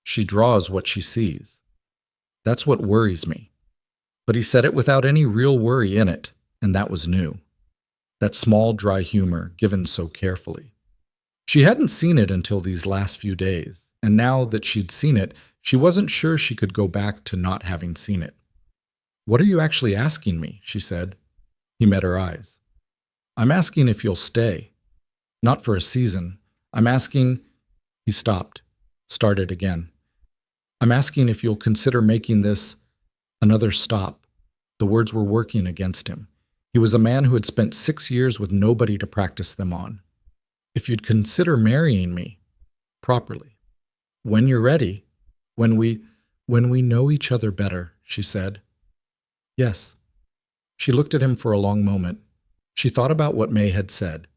[SPEAKER 1] She draws what she sees. That's what worries me." But he said it without any real worry in it, and that was new. That small, dry humor given so carefully. She hadn't seen it until these last few days, and now that she'd seen it, She wasn't sure she could go back to not having seen it. "What are you actually asking me?" she said. He met her eyes. "I'm asking if you'll stay. Not for a season. I'm asking—" He stopped, started again. "I'm asking if you'll consider making this another stop." The words were working against him. He was a man who had spent 6 years with nobody to practice them on. "If you'd consider marrying me properly. When you're ready. When we know each other better," she said. "Yes." She looked at him for a long moment. She thought about what May had said.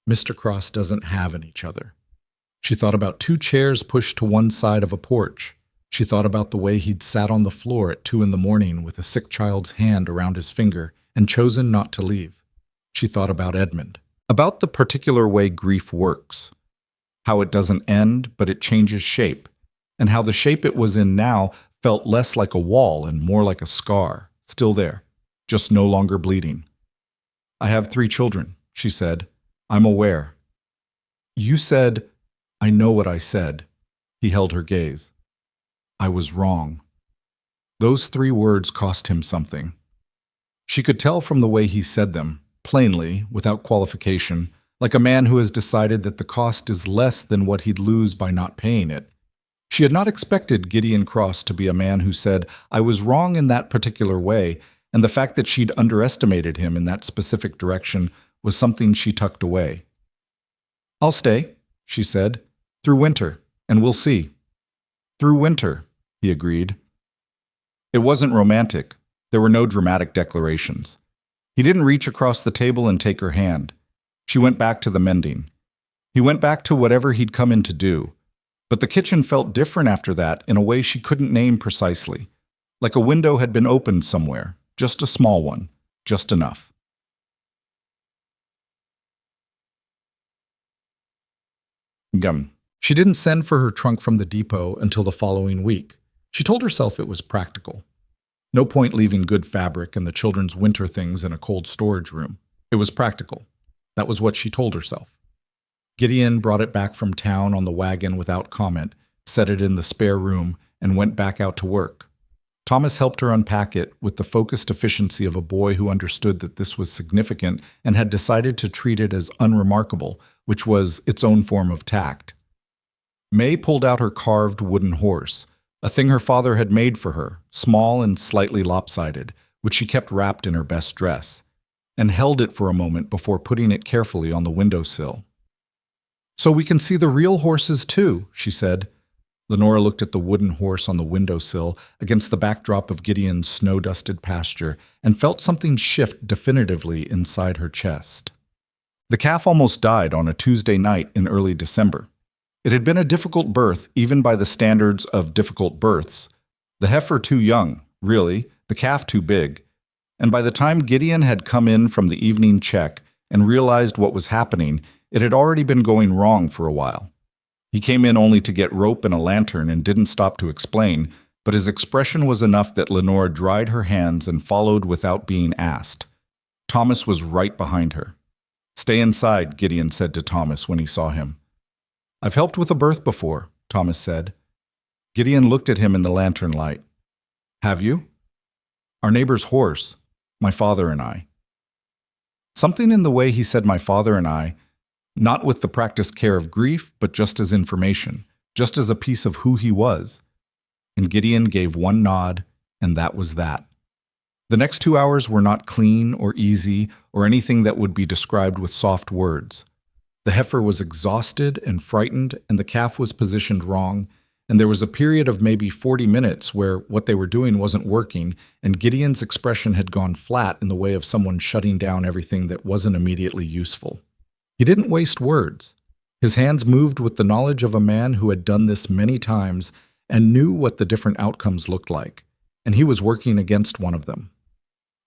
[SPEAKER 1] Mr. Cross doesn't have each other. She thought about 2 chairs pushed to one side of a porch. She thought about the way he'd sat on the floor at 2 a.m. with a sick child's hand around his finger and chosen not to leave. She thought about Edmund. About the particular way grief works. How it doesn't end, but it changes shape. And how the shape it was in now felt less like a wall and more like a scar, still there, just no longer bleeding. "I have 3 children," she said. "I'm aware." "You said—" "I know what I said." He held her gaze. "I was wrong." Those 3 words cost him something. She could tell from the way he said them, plainly, without qualification, like a man who has decided that the cost is less than what he'd lose by not paying it. She had not expected Gideon Cross to be a man who said, "I was wrong in that particular way," and the fact that she'd underestimated him in that specific direction was something she tucked away. "I'll stay," she said, "through winter, and we'll see." "Through winter," he agreed. It wasn't romantic. There were no dramatic declarations. He didn't reach across the table and take her hand. She went back to the mending. He went back to whatever he'd come in to do. But the kitchen felt different after that in a way she couldn't name precisely. Like a window had been opened somewhere, just a small one, just enough. She didn't send for her trunk from the depot until the following week. She told herself it was practical. No point leaving good fabric and the children's winter things in a cold storage room. It was practical. That was what she told herself. Gideon brought it back from town on the wagon without comment, set it in the spare room, and went back out to work. Thomas helped her unpack it with the focused efficiency of a boy who understood that this was significant and had decided to treat it as unremarkable, which was its own form of tact. May pulled out her carved wooden horse, a thing her father had made for her, small and slightly lopsided, which she kept wrapped in her best dress, and held it for a moment before putting it carefully on the windowsill. "So we can see the real horses too," she said. Lenora looked at the wooden horse on the windowsill against the backdrop of Gideon's snow-dusted pasture and felt something shift definitively inside her chest. The calf almost died on a Tuesday night in early December. It had been a difficult birth, even by the standards of difficult births. The heifer too young, really, the calf too big. And by the time Gideon had come in from the evening check and realized what was happening, it had already been going wrong for a while. He came in only to get rope and a lantern and didn't stop to explain, but his expression was enough that Lenora dried her hands and followed without being asked. Thomas was right behind her. "Stay inside," Gideon said to Thomas when he saw him. "I've helped with a birth before," Thomas said. Gideon looked at him in the lantern light. "Have you?" "Our neighbor's horse, my father and I." Something in the way he said "my father and I," not with the practiced care of grief, but just as information, just as a piece of who he was. And Gideon gave one nod, and that was that. The next 2 hours were not clean or easy or anything that would be described with soft words. The heifer was exhausted and frightened, and the calf was positioned wrong, and there was a period of maybe 40 minutes where what they were doing wasn't working, and Gideon's expression had gone flat in the way of someone shutting down everything that wasn't immediately useful. He didn't waste words. His hands moved with the knowledge of a man who had done this many times and knew what the different outcomes looked like, and he was working against one of them.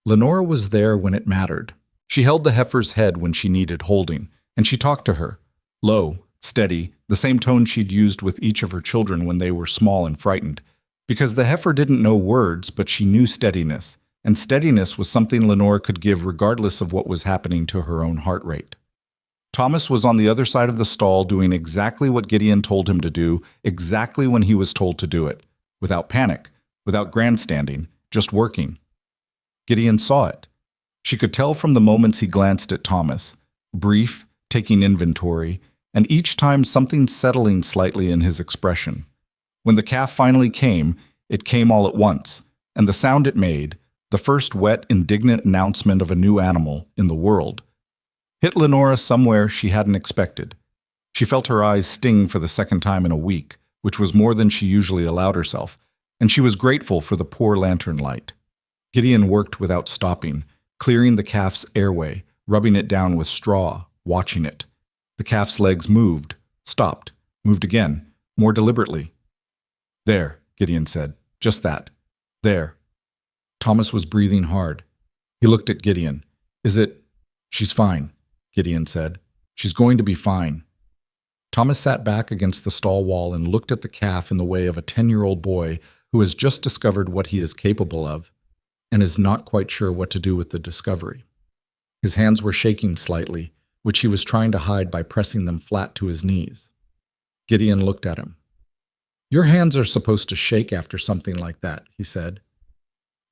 [SPEAKER 1] Lenora was there when it mattered. She held the heifer's head when she needed holding, and she talked to her, low, steady, the same tone she'd used with each of her children when they were small and frightened, because the heifer didn't know words, but she knew steadiness, and steadiness was something Lenora could give regardless of what was happening to her own heart rate. Thomas was on the other side of the stall doing exactly what Gideon told him to do, exactly when he was told to do it. without panic, without grandstanding, just working. Gideon saw it. She could tell from the moments he glanced at Thomas, brief, taking inventory, and each time something settling slightly in his expression. When the calf finally came, it came all at once, and the sound it made, the first wet, indignant announcement of a new animal in the world, hit Lenora somewhere she hadn't expected. She felt her eyes sting for the second time in a week, which was more than she usually allowed herself, and she was grateful for the poor lantern light. Gideon worked without stopping, clearing the calf's airway, rubbing it down with straw, watching it. The calf's legs moved, stopped, moved again, more deliberately. "There," Gideon said. "Just that. There." Thomas was breathing hard. He looked at Gideon. "Is it—" "She's fine," Gideon said. "She's going to be fine." Thomas sat back against the stall wall and looked at the calf in the way of a 10-year-old boy who has just discovered what he is capable of and is not quite sure what to do with the discovery. His hands were shaking slightly, which he was trying to hide by pressing them flat to his knees. Gideon looked at him. "Your hands are supposed to shake after something like that," he said.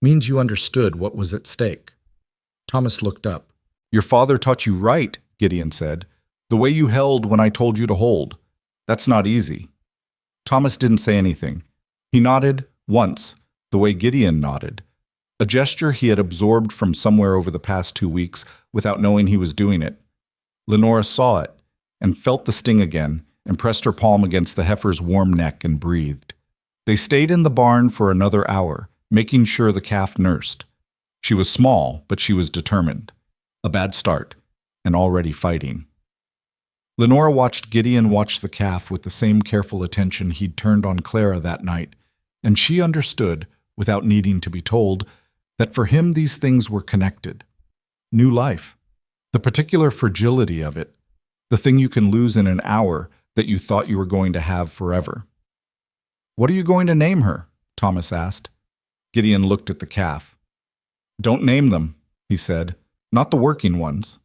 [SPEAKER 1] "Means you understood what was at stake." Thomas looked up. "Your father taught you right," Gideon said. "The way you held when I told you to hold. That's not easy." Thomas didn't say anything. He nodded, once, the way Gideon nodded, a gesture he had absorbed from somewhere over the past 2 weeks without knowing he was doing it. Lenora saw it, and felt the sting again, and pressed her palm against the heifer's warm neck and breathed. They stayed in the barn for another hour, making sure the calf nursed. She was small, but she was determined. A bad start, and already fighting. Lenora watched Gideon watch the calf with the same careful attention he'd turned on Clara that night, and she understood, without needing to be told, that for him these things were connected. New life. The particular fragility of it. The thing you can lose in an hour that you thought you were going to have forever. "What are you going to name her?" Thomas asked. Gideon looked at the calf. "Don't name them," he said. "Not the working ones."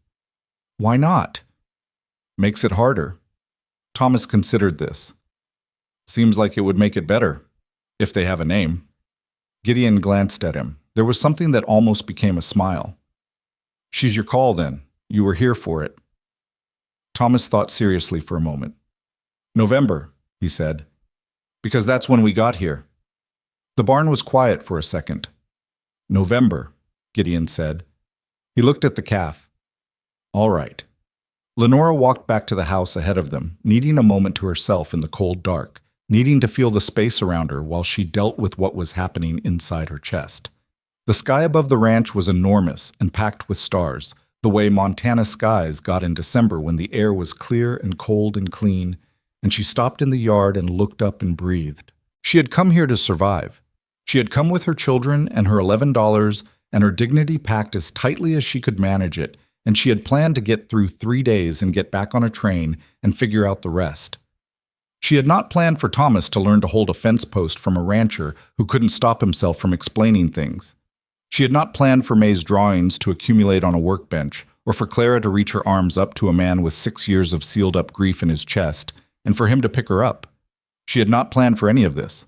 [SPEAKER 1] "Why not?" "Makes it harder." Thomas considered this. "Seems like it would make it better, if they have a name." Gideon glanced at him. There was something that almost became a smile. "She's your call, then. You were here for it." Thomas thought seriously for a moment. "November," he said, "because that's when we got here." The barn was quiet for a second. "November," Gideon said. He looked at the calf. "All right." Lenora walked back to the house ahead of them, needing a moment to herself in the cold dark, needing to feel the space around her while she dealt with what was happening inside her chest. The sky above the ranch was enormous and packed with stars, the way Montana skies got in December when the air was clear and cold and clean, and she stopped in the yard and looked up and breathed. She had come here to survive. She had come with her children and her $11 and her dignity packed as tightly as she could manage it, and she had planned to get through 3 days and get back on a train and figure out the rest. She had not planned for Thomas to learn to hold a fence post from a rancher who couldn't stop himself from explaining things. She had not planned for May's drawings to accumulate on a workbench, or for Clara to reach her arms up to a man with 6 years of sealed-up grief in his chest, and for him to pick her up. She had not planned for any of this.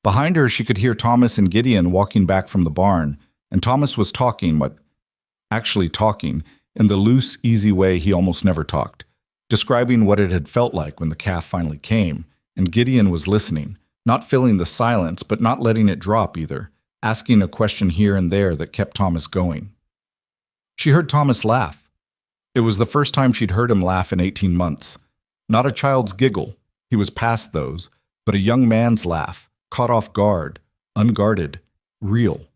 [SPEAKER 1] Behind her, she could hear Thomas and Gideon walking back from the barn, and Thomas was talking, actually talking, in the loose, easy way he almost never talked, describing what it had felt like when the calf finally came, and Gideon was listening, not filling the silence but not letting it drop either, asking a question here and there that kept Thomas going. She heard Thomas laugh. It was the first time she'd heard him laugh in 18 months. Not a child's giggle, he was past those, but a young man's laugh, caught off guard, unguarded, real.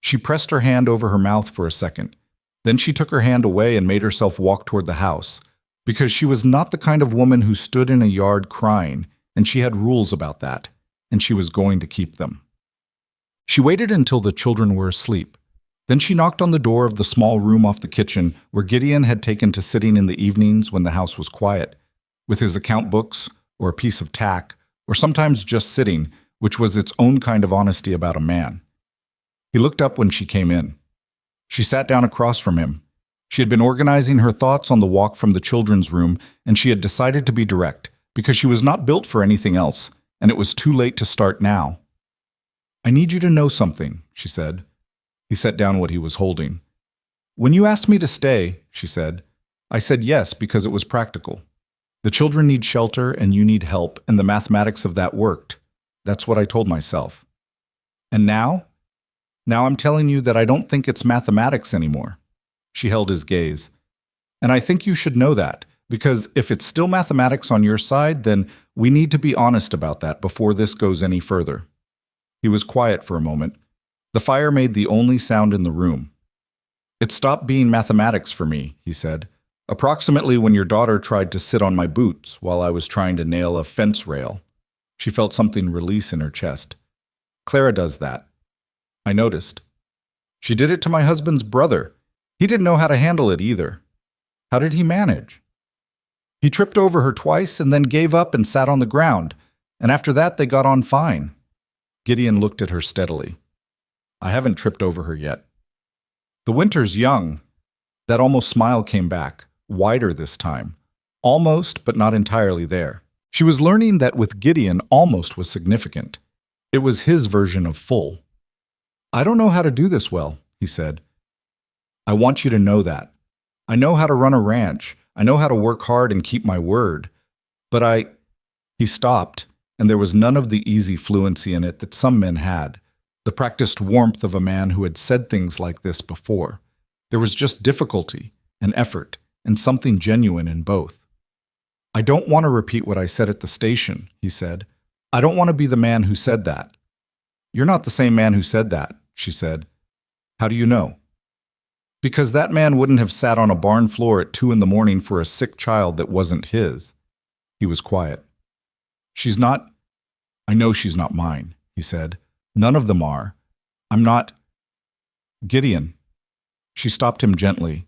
[SPEAKER 1] She pressed her hand over her mouth for a second. Then she took her hand away and made herself walk toward the house, because she was not the kind of woman who stood in a yard crying, and she had rules about that, and she was going to keep them. She waited until the children were asleep. Then she knocked on the door of the small room off the kitchen where Gideon had taken to sitting in the evenings when the house was quiet, with his account books, or a piece of tack, or sometimes just sitting, which was its own kind of honesty about a man. He looked up when she came in. She sat down across from him. She had been organizing her thoughts on the walk from the children's room, and she had decided to be direct, because she was not built for anything else, and it was too late to start now. I need you to know something, she said. He set down what he was holding. When you asked me to stay, she said, I said yes because it was practical. The children need shelter and you need help, and the mathematics of that worked. That's what I told myself. And now? Now I'm telling you that I don't think it's mathematics anymore. She held his gaze. And I think you should know that, because if it's still mathematics on your side, then we need to be honest about that before this goes any further. He was quiet for a moment. The fire made the only sound in the room. It stopped being mathematics for me, he said. Approximately when your daughter tried to sit on my boots while I was trying to nail a fence rail. She felt something release in her chest. Clara does that. I noticed. She did it to my husband's brother. He didn't know how to handle it either. How did he manage? He tripped over her twice and then gave up and sat on the ground, and after that they got on fine. Gideon looked at her steadily. I haven't tripped over her yet. The winter's young. That almost smile came back, wider this time. Almost, but not entirely there. She was learning that with Gideon, almost was significant. It was his version of full. I don't know how to do this well, he said. I want you to know that. I know how to run a ranch. I know how to work hard and keep my word. But He stopped, and there was none of the easy fluency in it that some men had, the practiced warmth of a man who had said things like this before. There was just difficulty and effort and something genuine in both. I don't want to repeat what I said at the station, he said. I don't want to be the man who said that. You're not the same man who said that, she said. How do you know? Because that man wouldn't have sat on a barn floor at 2 a.m. for a sick child that wasn't his. He was quiet. I know she's not mine, he said. None of them are. I'm not. Gideon. She stopped him gently.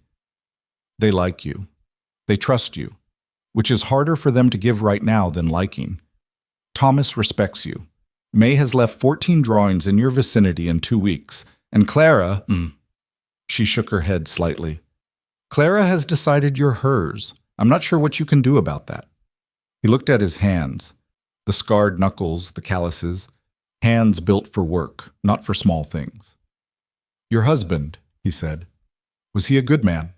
[SPEAKER 1] They like you. They trust you, which is harder for them to give right now than liking. Thomas respects you. May has left 14 drawings in your vicinity in 2 weeks, and Clara, She shook her head slightly. Clara has decided you're hers. I'm not sure what you can do about that. He looked at his hands, the scarred knuckles, the calluses, hands built for work, not for small things. Your husband, he said, was he a good man?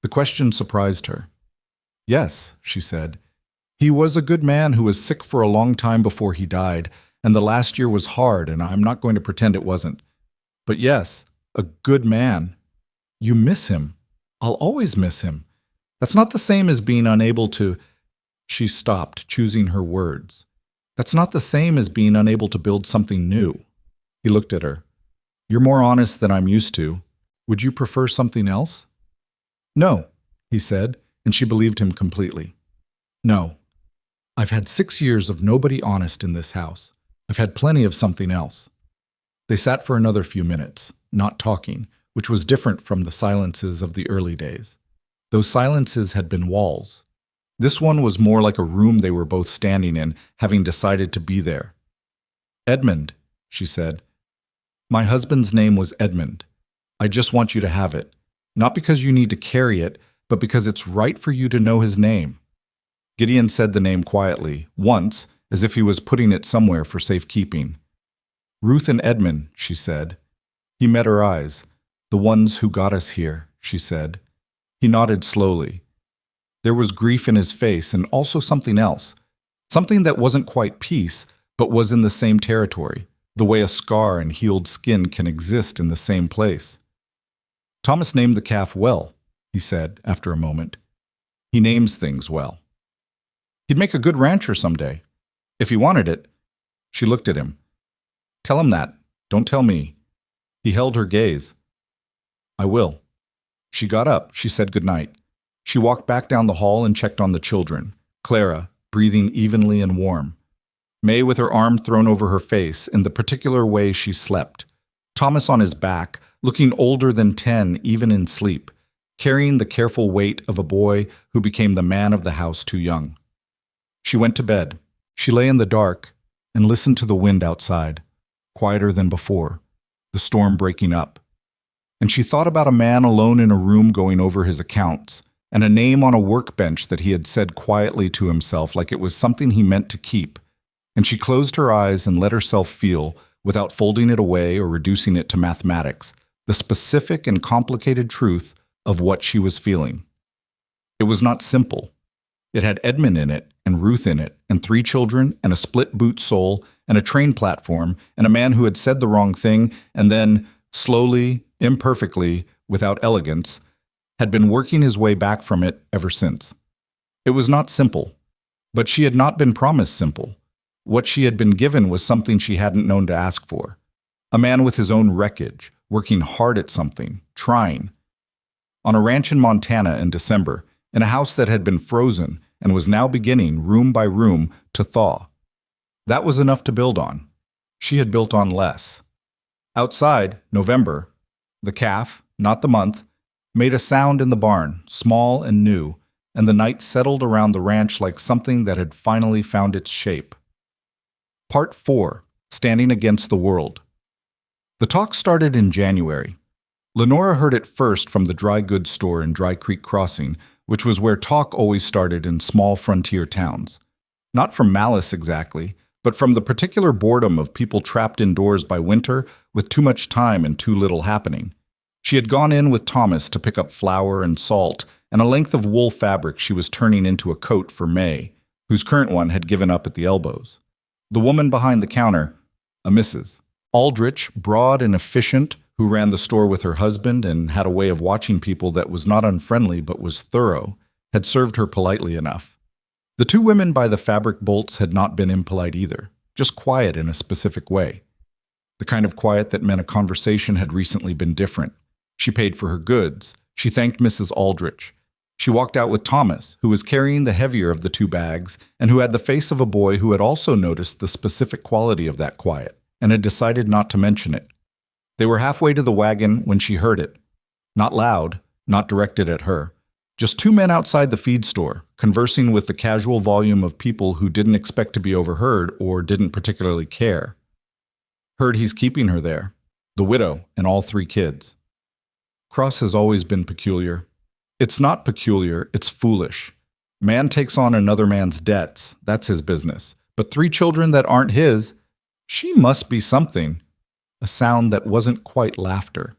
[SPEAKER 1] The question surprised her. Yes, she said. He was a good man who was sick for a long time before he died, and the last year was hard, and I'm not going to pretend it wasn't. But yes, a good man. You miss him. I'll always miss him. That's not the same as being unable to... She stopped, choosing her words. That's not the same as being unable to build something new. He looked at her. You're more honest than I'm used to. Would you prefer something else? No, he said, and she believed him completely. No. I've had 6 years of nobody honest in this house. I've had plenty of something else. They sat for another few minutes, not talking, which was different from the silences of the early days. Those silences had been walls. This one was more like a room they were both standing in, having decided to be there. Edmund, she said. My husband's name was Edmund. I just want you to have it. Not because you need to carry it, but because it's right for you to know his name. Gideon said the name quietly, once, as if he was putting it somewhere for safekeeping. Ruth and Edmund, she said. He met her eyes. The ones who got us here, she said. He nodded slowly. There was grief in his face and also something else. Something that wasn't quite peace, but was in the same territory, the way a scar and healed skin can exist in the same place. Thomas named the calf well, he said after a moment. He names things well. He'd make a good rancher someday. If he wanted it. She looked at him. Tell him that. Don't tell me. He held her gaze. I will. She got up. She said goodnight. She walked back down the hall and checked on the children. Clara, breathing evenly and warm. May with her arm thrown over her face in the particular way she slept. Thomas on his back, looking older than 10 even in sleep, carrying the careful weight of a boy who became the man of the house too young. She went to bed. She lay in the dark and listened to the wind outside, quieter than before, the storm breaking up. And she thought about a man alone in a room going over his accounts, and a name on a workbench that he had said quietly to himself like it was something he meant to keep. And she closed her eyes and let herself feel, without folding it away or reducing it to mathematics, the specific and complicated truth of what she was feeling. It was not simple. It had Edmund in it, and Ruth in it, and 3 children, and a split-boot soul, and a train platform, and a man who had said the wrong thing, and then, slowly, imperfectly, without elegance, had been working his way back from it ever since. It was not simple, but she had not been promised simple. What she had been given was something she hadn't known to ask for. A man with his own wreckage, working hard at something, trying. On a ranch in Montana in December, in a house that had been frozen and was now beginning, room by room, to thaw. That was enough to build on. She had built on less. Outside, November, the calf, not the month, made a sound in the barn, small and new, and the night settled around the ranch like something that had finally found its shape. Part 4. Standing Against the World. The talk started in January. Lenora heard it first from the dry goods store in Dry Creek Crossing, which was where talk always started in small frontier towns. Not from malice exactly, but from the particular boredom of people trapped indoors by winter with too much time and too little happening. She had gone in with Thomas to pick up flour and salt and a length of wool fabric she was turning into a coat for May, whose current one had given up at the elbows. The woman behind the counter, a Mrs. Aldrich, broad and efficient, who ran the store with her husband and had a way of watching people that was not unfriendly but was thorough, had served her politely enough. The 2 women by the fabric bolts had not been impolite either, just quiet in a specific way. The kind of quiet that meant a conversation had recently been different. She paid for her goods. She thanked Mrs. Aldrich. She walked out with Thomas, who was carrying the heavier of the 2 bags and who had the face of a boy who had also noticed the specific quality of that quiet and had decided not to mention it. They were halfway to the wagon when she heard it. Not loud, not directed at her. Just 2 men outside the feed store, conversing with the casual volume of people who didn't expect to be overheard or didn't particularly care. Heard he's keeping her there, the widow and all 3 kids. Cross has always been peculiar. It's not peculiar, it's foolish. Man takes on another man's debts, that's his business. But 3 children that aren't his, she must be something. A sound that wasn't quite laughter.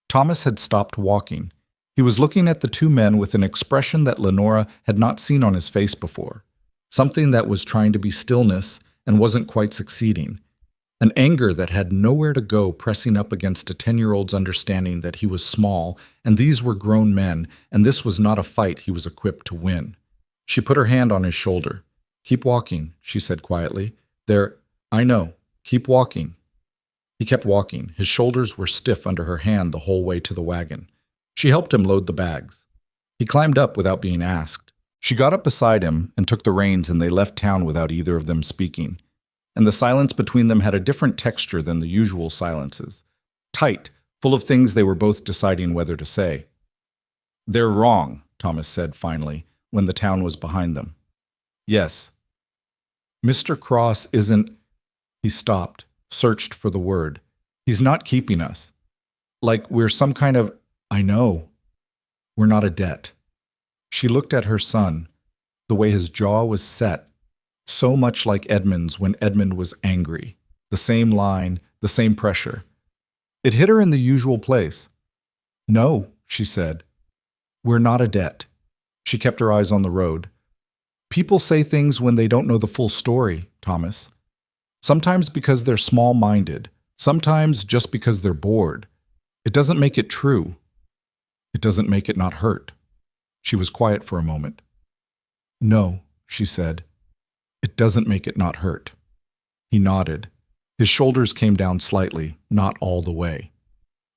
[SPEAKER 1] Thomas had stopped walking. He was looking at the 2 men with an expression that Lenora had not seen on his face before. Something that was trying to be stillness and wasn't quite succeeding. An anger that had nowhere to go pressing up against a 10-year-old's understanding that he was small, and these were grown men, and this was not a fight he was equipped to win. She put her hand on his shoulder. "Keep walking," she said quietly. I know. Keep walking." He kept walking. His shoulders were stiff under her hand the whole way to the wagon. She helped him load the bags. He climbed up without being asked. She got up beside him and took the reins, and they left town without either of them speaking. And the silence between them had a different texture than the usual silences. Tight, full of things they were both deciding whether to say. "They're wrong," Thomas said finally, when the town was behind them. "Yes." "Mr. Cross isn't—" He stopped, searched for the word. "He's not keeping us. Like we're some kind of— I know. We're not a debt." She looked at her son, the way his jaw was set, so much like Edmund's when Edmund was angry. The same line, the same pressure. It hit her in the usual place. "No," she said. "We're not a debt." She kept her eyes on the road. "People say things when they don't know the full story, Thomas. Sometimes because they're small-minded, sometimes just because they're bored. It doesn't make it true. It doesn't make it not hurt." She was quiet for a moment. "No," she said. "It doesn't make it not hurt." He nodded. His shoulders came down slightly, not all the way.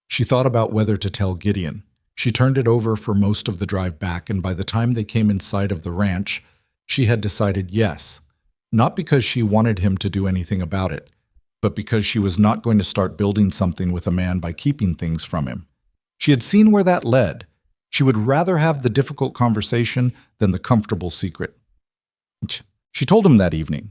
[SPEAKER 1] She thought about whether to tell Gideon. She turned it over for most of the drive back, and by the time they came in sight of the ranch, she had decided yes. Not because she wanted him to do anything about it, but because she was not going to start building something with a man by keeping things from him. She had seen where that led. She would rather have the difficult conversation than the comfortable secret. She told him that evening.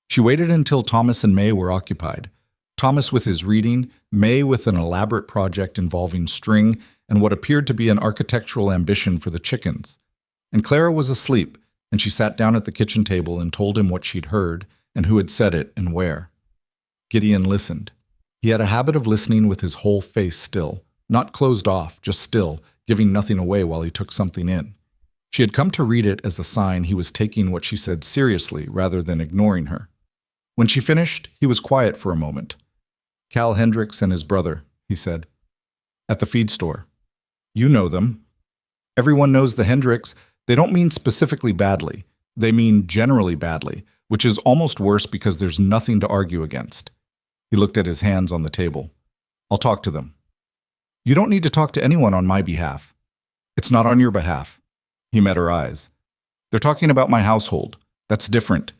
[SPEAKER 1] She waited until Thomas and May were occupied. Thomas with his reading, May with an elaborate project involving string and what appeared to be an architectural ambition for the chickens. And Clara was asleep, and she sat down at the kitchen table and told him what she'd heard and who had said it and where. Gideon listened. He had a habit of listening with his whole face still, not closed off, just still, giving nothing away while he took something in. She had come to read it as a sign he was taking what she said seriously rather than ignoring her. When she finished, he was quiet for a moment. Cal Hendricks and his brother, he said. At the feed store. You know them. Everyone knows the Hendricks. They don't mean specifically badly. They mean generally badly, which is almost worse because there's nothing to argue against. He looked at his hands on the table. I'll talk to them. You don't need to talk to anyone on my behalf. It's not on your behalf. He met her eyes. They're talking about my household. That's different.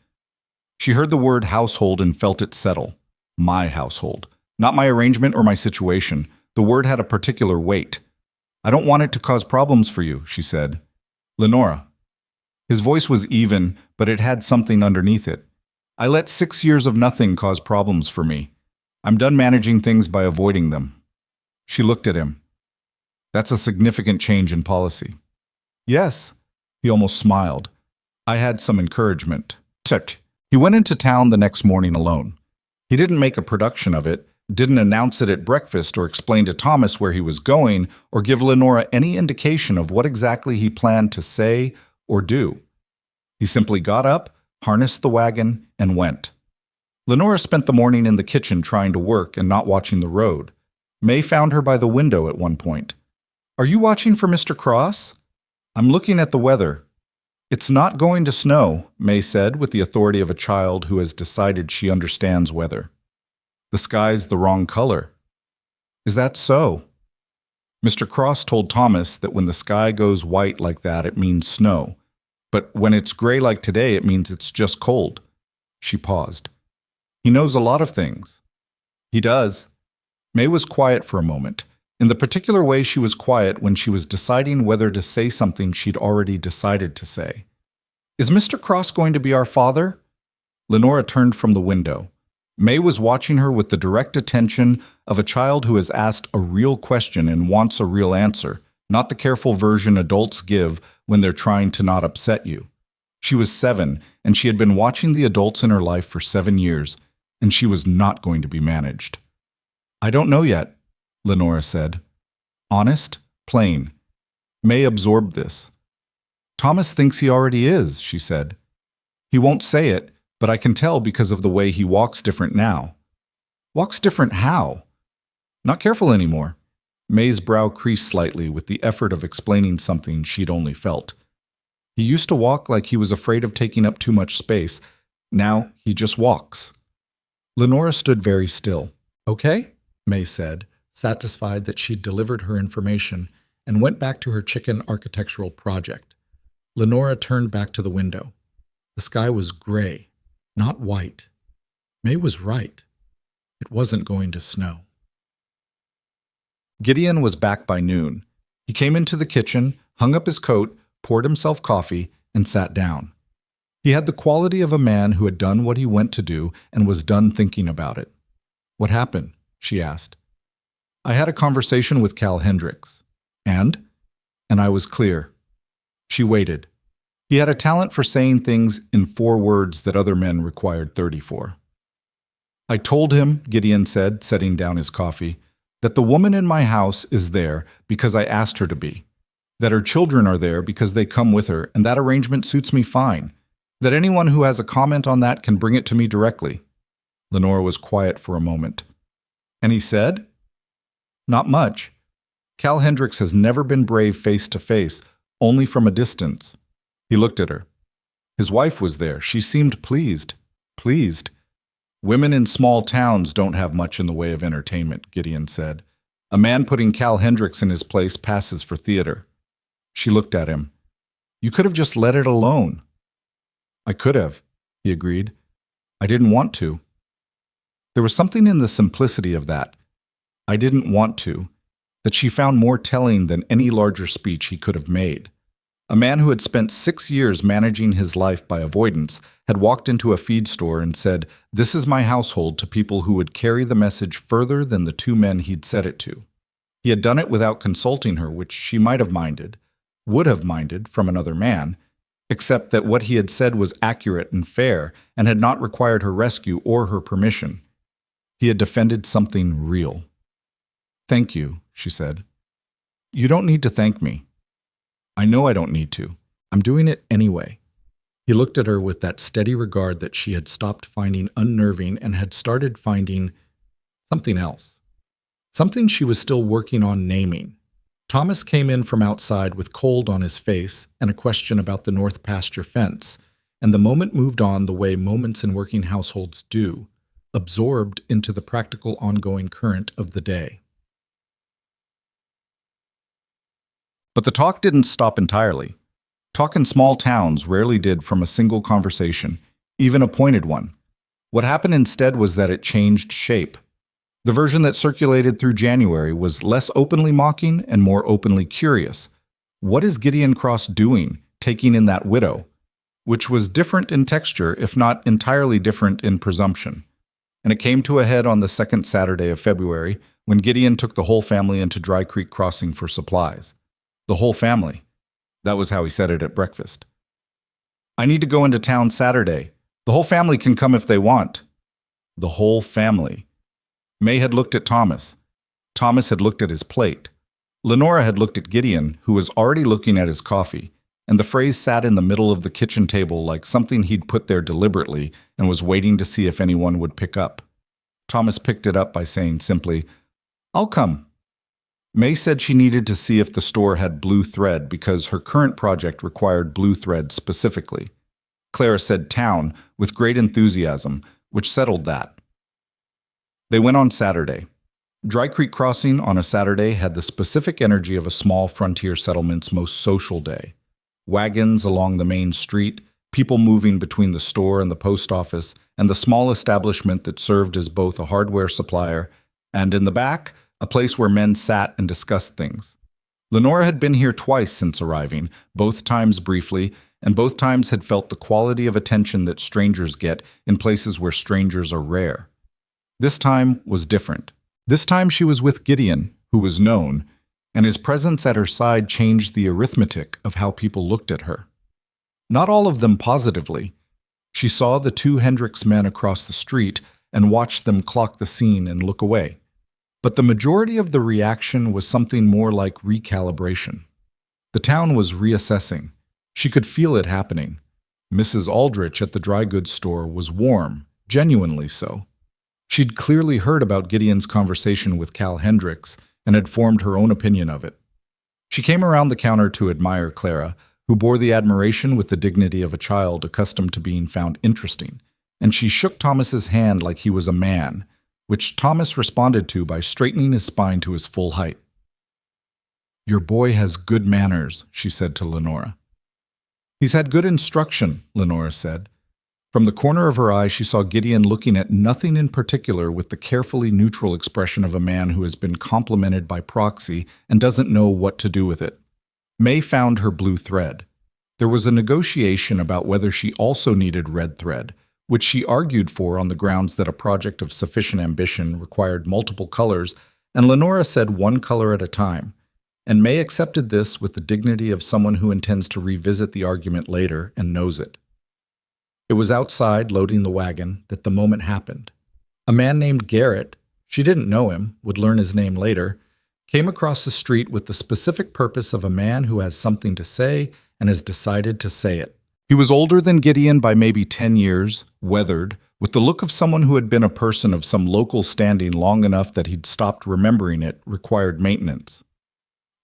[SPEAKER 1] She heard the word household and felt it settle. My household. Not my arrangement or my situation. The word had a particular weight. I don't want it to cause problems for you, she said. Lenora. His voice was even, but it had something underneath it. I let 6 years of nothing cause problems for me. I'm done managing things by avoiding them. She looked at him. That's a significant change in policy. Yes, he almost smiled. I had some encouragement. Tut. He went into town the next morning alone. He didn't make a production of it, didn't announce it at breakfast or explain to Thomas where he was going or give Lenora any indication of what exactly he planned to say or do. He simply got up, harnessed the wagon, and went. Lenora spent the morning in the kitchen trying to work and not watching the road. May found her by the window at one point. Are you watching for Mr. Cross? I'm looking at the weather. It's not going to snow, May said with the authority of a child who has decided she understands weather. The sky's the wrong color. Is that so? Mr. Cross told Thomas that when the sky goes white like that, it means snow. But when it's gray like today, it means it's just cold. She paused. He knows a lot of things. He does. May was quiet for a moment. In the particular way she was quiet when she was deciding whether to say something she'd already decided to say. Is Mr. Cross going to be our father? Lenora turned from the window. May was watching her with the direct attention of a child who has asked a real question and wants a real answer, not the careful version adults give when they're trying to not upset you. She was 7, and she had been watching the adults in her life for 7 years, and she was not going to be managed. I don't know yet, Lenora said. Honest, plain. May absorbed this. Thomas thinks he already is, she said. He won't say it, but I can tell because of the way he walks different now. Walks different how? Not careful anymore. May's brow creased slightly with the effort of explaining something she'd only felt. He used to walk like he was afraid of taking up too much space. Now he just walks. Lenora stood very still. Okay, May said, satisfied that she'd delivered her information, and went back to her chicken architectural project. Lenora turned back to the window. The sky was gray, not white. May was right. It wasn't going to snow. Gideon was back by noon. He came into the kitchen, hung up his coat, poured himself coffee, and sat down. He had the quality of a man who had done what he went to do and was done thinking about it. What happened? She asked. I had a conversation with Cal Hendricks. And I was clear. She waited. He had a talent for saying things in 4 words that other men required 30 for. I told him, Gideon said, setting down his coffee, that the woman in my house is there because I asked her to be, that her children are there because they come with her, and that arrangement suits me fine, that anyone who has a comment on that can bring it to me directly. Lenora was quiet for a moment. And he said? Not much. Cal Hendricks has never been brave face to face, only from a distance. He looked at her. His wife was there. She seemed pleased. Pleased. Women in small towns don't have much in the way of entertainment, Gideon said. A man putting Cal Hendricks in his place passes for theater. She looked at him. You could have just let it alone. I could have, he agreed. I didn't want to. There was something in the simplicity of that. I didn't want to, that she found more telling than any larger speech he could have made. A man who had spent 6 years managing his life by avoidance had walked into a feed store and said, "This is my household," to people who would carry the message further than the 2 men he'd said it to. He had done it without consulting her, which she might have minded, would have minded from another man, except that what he had said was accurate and fair and had not required her rescue or her permission. He had defended something real. "Thank you," she said. "You don't need to thank me." "I know I don't need to. I'm doing it anyway." He looked at her with that steady regard that she had stopped finding unnerving and had started finding something else. Something she was still working on naming. Thomas came in from outside with cold on his face and a question about the north pasture fence, and the moment moved on the way moments in working households do, absorbed into the practical ongoing current of the day. But the talk didn't stop entirely. Talk in small towns rarely did from a single conversation, even a pointed one. What happened instead was that it changed shape. The version that circulated through January was less openly mocking and more openly curious. What is Gideon Cross doing, taking in that widow? Which was different in texture, if not entirely different in presumption. And it came to a head on the second Saturday of February, when Gideon took the whole family into Dry Creek Crossing for supplies. The whole family. That was how he said it at breakfast. "I need to go into town Saturday. The whole family can come if they want." The whole family. May had looked at Thomas. Thomas had looked at his plate. Lenora had looked at Gideon, who was already looking at his coffee, and the phrase sat in the middle of the kitchen table like something he'd put there deliberately and was waiting to see if anyone would pick up. Thomas picked it up by saying simply, "I'll come." May said she needed to see if the store had blue thread because her current project required blue thread specifically. Clara said town with great enthusiasm, which settled that. They went on Saturday. Dry Creek Crossing on a Saturday had the specific energy of a small frontier settlement's most social day. Wagons along the main street, people moving between the store and the post office, and the small establishment that served as both a hardware supplier and, in the back, a place where men sat and discussed things. Lenora had been here twice since arriving, both times briefly, and both times had felt the quality of attention that strangers get in places where strangers are rare. This time was different. This time she was with Gideon, who was known, and his presence at her side changed the arithmetic of how people looked at her. Not all of them positively. She saw the two Hendricks men across the street and watched them clock the scene and look away. But the majority of the reaction was something more like recalibration. The town was reassessing. She could feel it happening. Mrs. Aldrich at the dry goods store was warm, genuinely so. She'd clearly heard about Gideon's conversation with Cal Hendricks and had formed her own opinion of it. She came around the counter to admire Clara, who bore the admiration with the dignity of a child accustomed to being found interesting, and she shook Thomas's hand like he was a man, which Thomas responded to by straightening his spine to his full height. "Your boy has good manners," she said to Lenora. "He's had good instruction," Lenora said. From the corner of her eye, she saw Gideon looking at nothing in particular with the carefully neutral expression of a man who has been complimented by proxy and doesn't know what to do with it. May found her blue thread. There was a negotiation about whether she also needed red thread, which she argued for on the grounds that a project of sufficient ambition required multiple colors, and Lenora said one color at a time. And May accepted this with the dignity of someone who intends to revisit the argument later and knows it. It was outside, loading the wagon, that the moment happened. A man named Garrett, she didn't know him, would learn his name later, came across the street with the specific purpose of a man who has something to say and has decided to say it. He was older than Gideon by maybe 10 years, weathered, with the look of someone who had been a person of some local standing long enough that he'd stopped remembering it required maintenance.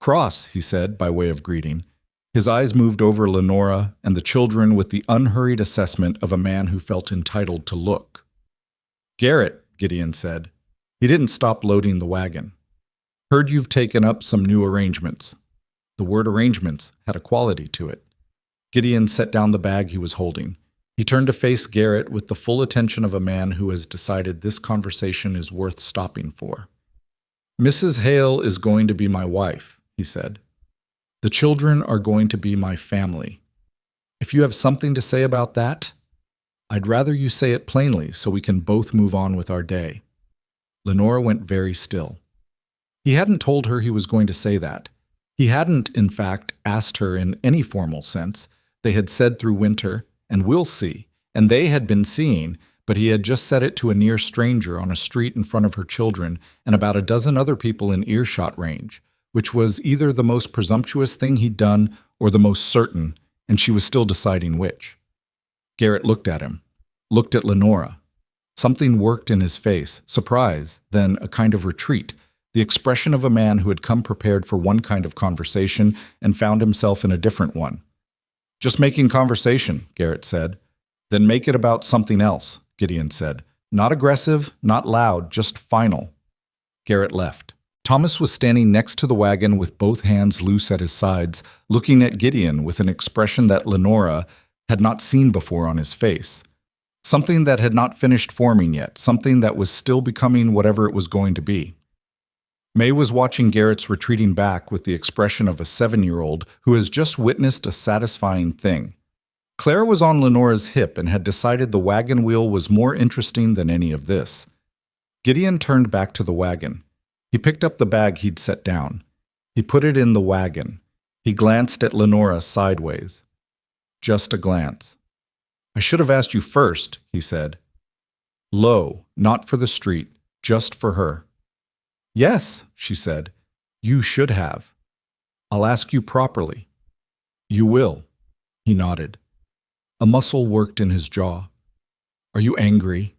[SPEAKER 1] "Cross," he said, by way of greeting. His eyes moved over Lenora and the children with the unhurried assessment of a man who felt entitled to look. "Garrett," Gideon said. He didn't stop loading the wagon. "Heard you've taken up some new arrangements." The word arrangements had a quality to it. Gideon set down the bag he was holding. He turned to face Garrett with the full attention of a man who has decided this conversation is worth stopping for. "Mrs. Hale is going to be my wife," he said. "The children are going to be my family. If you have something to say about that, I'd rather you say it plainly so we can both move on with our day." Lenora went very still. He hadn't told her he was going to say that. He hadn't, in fact, asked her in any formal sense. They had said through winter, and will see, and they had been seeing, but he had just said it to a near stranger on a street in front of her children and about a dozen other people in earshot range, which was either the most presumptuous thing he'd done or the most certain, and she was still deciding which. Garrett looked at him, looked at Lenora. Something worked in his face, surprise, then a kind of retreat, the expression of a man who had come prepared for one kind of conversation and found himself in a different one. "Just making conversation," Garrett said. "Then make it about something else," Gideon said. "Not aggressive, not loud, just final." Garrett left. Thomas was standing next to the wagon with both hands loose at his sides, looking at Gideon with an expression that Lenora had not seen before on his face. Something that had not finished forming yet, something that was still becoming whatever it was going to be. May was watching Garrett's retreating back with the expression of a 7-year-old who has just witnessed a satisfying thing. Clara was on Lenora's hip and had decided the wagon wheel was more interesting than any of this. Gideon turned back to the wagon. He picked up the bag he'd set down. He put it in the wagon. He glanced at Lenora sideways. Just a glance. "I should have asked you first," he said. Low, not for the street, just for her. "Yes," she said. "You should have. I'll ask you properly." "You will." He nodded. A muscle worked in his jaw. "Are you angry?"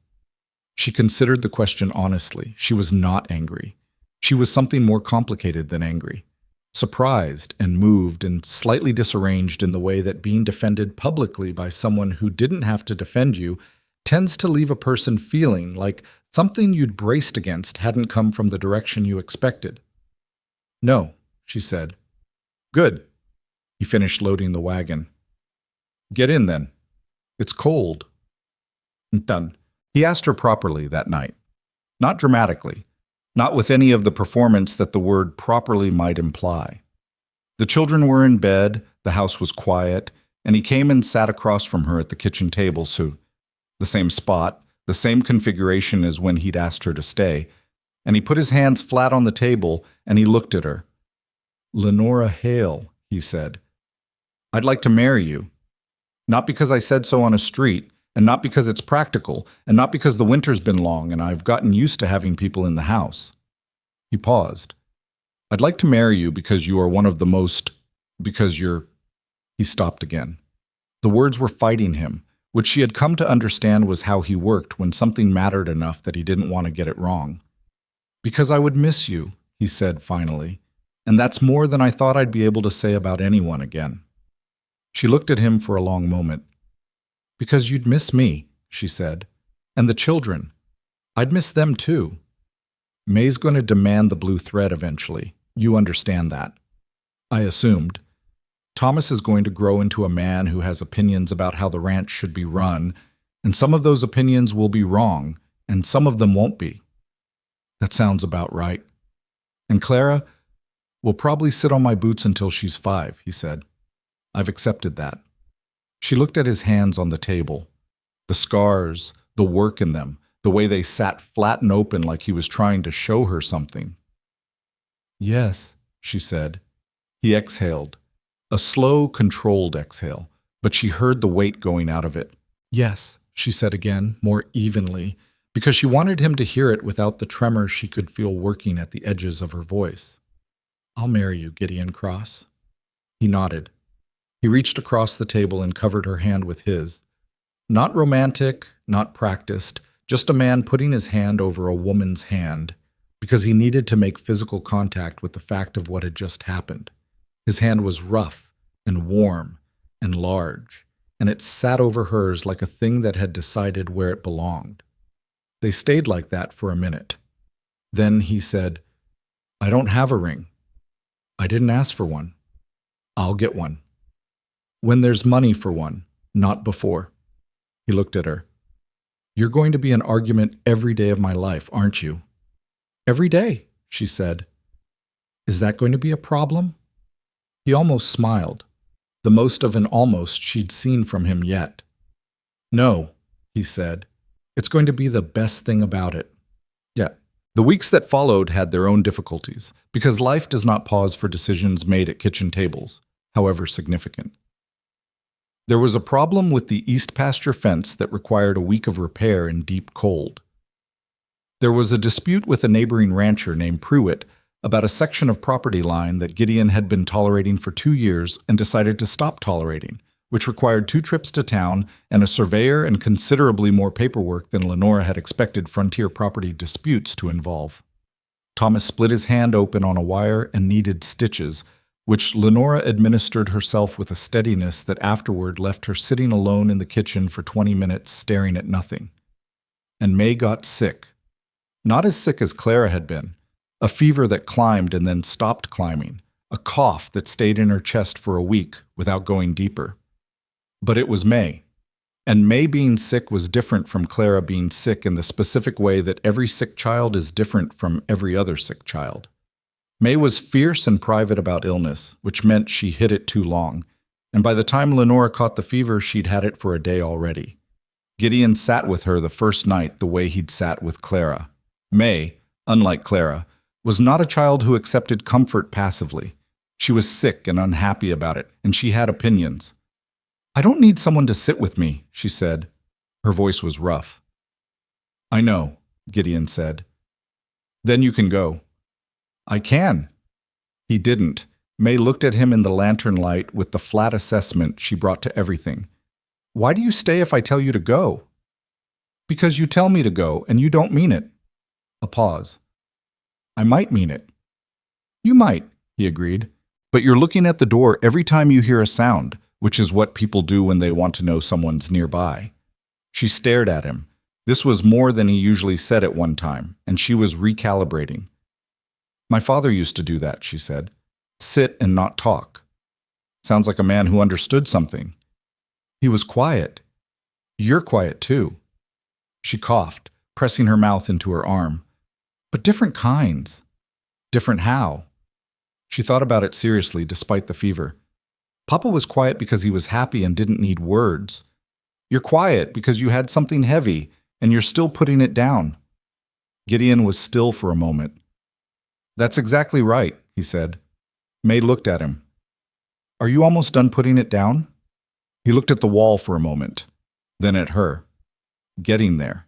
[SPEAKER 1] She considered the question honestly. She was not angry. She was something more complicated than angry. Surprised and moved and slightly disarranged in the way that being defended publicly by someone who didn't have to defend you tends to leave a person feeling like something you'd braced against hadn't come from the direction you expected. "No," she said. "Good." He finished loading the wagon. "Get in then. It's cold." Done. He asked her properly that night. Not dramatically. Not with any of the performance that the word properly might imply. The children were in bed, the house was quiet, and he came and sat across from her at the kitchen table, so the same spot, the same configuration as when he'd asked her to stay, and he put his hands flat on the table and he looked at her. "Lenora Hale," he said, "I'd like to marry you. Not because I said so on a street, and not because it's practical, and not because the winter's been long and I've gotten used to having people in the house." He paused. "I'd like to marry you because you are one of the most, because you're—" He stopped again. The words were fighting him, which she had come to understand was how he worked when something mattered enough that he didn't want to get it wrong. "Because I would miss you," he said finally, "and that's more than I thought I'd be able to say about anyone again." She looked at him for a long moment. "Because you'd miss me," she said, "and the children. I'd miss them too. May's going to demand the blue thread eventually. You understand that." I assumed. Thomas is going to grow into a man who has opinions about how the ranch should be run, and some of those opinions will be wrong, and some of them won't be. That sounds about right. "And Clara will probably sit on my boots until she's 5, he said. "I've accepted that." She looked at his hands on the table. The scars, the work in them, the way they sat flat and open like he was trying to show her something. "Yes," she said. He exhaled. A slow, controlled exhale, but she heard the weight going out of it. "Yes," she said again, more evenly, because she wanted him to hear it without the tremor she could feel working at the edges of her voice. "I'll marry you, Gideon Cross." He nodded. He reached across the table and covered her hand with his. Not romantic, not practiced, just a man putting his hand over a woman's hand, because he needed to make physical contact with the fact of what had just happened. His hand was rough and warm and large, and it sat over hers like a thing that had decided where it belonged. They stayed like that for a minute. Then he said, "I don't have a ring. I didn't ask for one. I'll get one. When there's money for one, not before." He looked at her. "You're going to be an argument every day of my life, aren't you?" "Every day," she said. "Is that going to be a problem?" He almost smiled, the most of an almost she'd seen from him yet. "No," he said. "It's going to be the best thing about it." Yeah. The weeks that followed had their own difficulties, because life does not pause for decisions made at kitchen tables, however significant. There was a problem with the east pasture fence that required a week of repair in deep cold. There was a dispute with a neighboring rancher named Pruitt about a section of property line that Gideon had been tolerating for 2 years and decided to stop tolerating, which required 2 trips to town and a surveyor and considerably more paperwork than Lenora had expected frontier property disputes to involve. Thomas split his hand open on a wire and needed stitches, which Lenora administered herself with a steadiness that afterward left her sitting alone in the kitchen for 20 minutes staring at nothing. And May got sick. Not as sick as Clara had been. A fever that climbed and then stopped climbing. A cough that stayed in her chest for a week without going deeper. But it was May. And May being sick was different from Clara being sick in the specific way that every sick child is different from every other sick child. May was fierce and private about illness, which meant she hid it too long, and by the time Lenora caught the fever, she'd had it for a day already. Gideon sat with her the first night the way he'd sat with Clara. May, unlike Clara, was not a child who accepted comfort passively. She was sick and unhappy about it, and she had opinions. "I don't need someone to sit with me," she said. Her voice was rough. "I know," Gideon said. "Then you can go." "I can." He didn't. May looked at him in the lantern light with the flat assessment she brought to everything. "Why do you stay if I tell you to go?" "Because you tell me to go, and you don't mean it." A pause. "I might mean it." "You might," he agreed. "But you're looking at the door every time you hear a sound, which is what people do when they want to know someone's nearby." She stared at him. This was more than he usually said at one time, and she was recalibrating. "My father used to do that," she said. "Sit and not talk." "Sounds like a man who understood something." "He was quiet." "You're quiet, too." She coughed, pressing her mouth into her arm. "But different kinds." "Different how?" She thought about it seriously, despite the fever. "Papa was quiet because he was happy and didn't need words. You're quiet because you had something heavy, and you're still putting it down." Gideon was still for a moment. "That's exactly right," he said. May looked at him. "Are you almost done putting it down?" He looked at the wall for a moment, then at her. Getting there.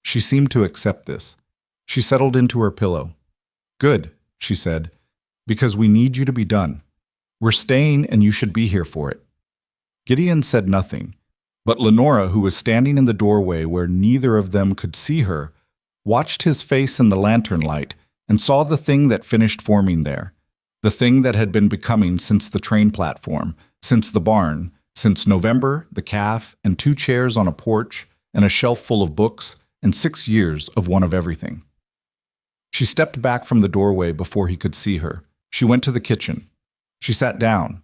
[SPEAKER 1] She seemed to accept this. She settled into her pillow. "Good," she said, "because we need you to be done. We're staying and you should be here for it." Gideon said nothing, but Lenora, who was standing in the doorway where neither of them could see her, watched his face in the lantern light and saw the thing that finished forming there, the thing that had been becoming since the train platform, since the barn, since November, the calf, and 2 chairs on a porch, and a shelf full of books, and 6 years of one of everything. She stepped back from the doorway before he could see her. She went to the kitchen. She sat down.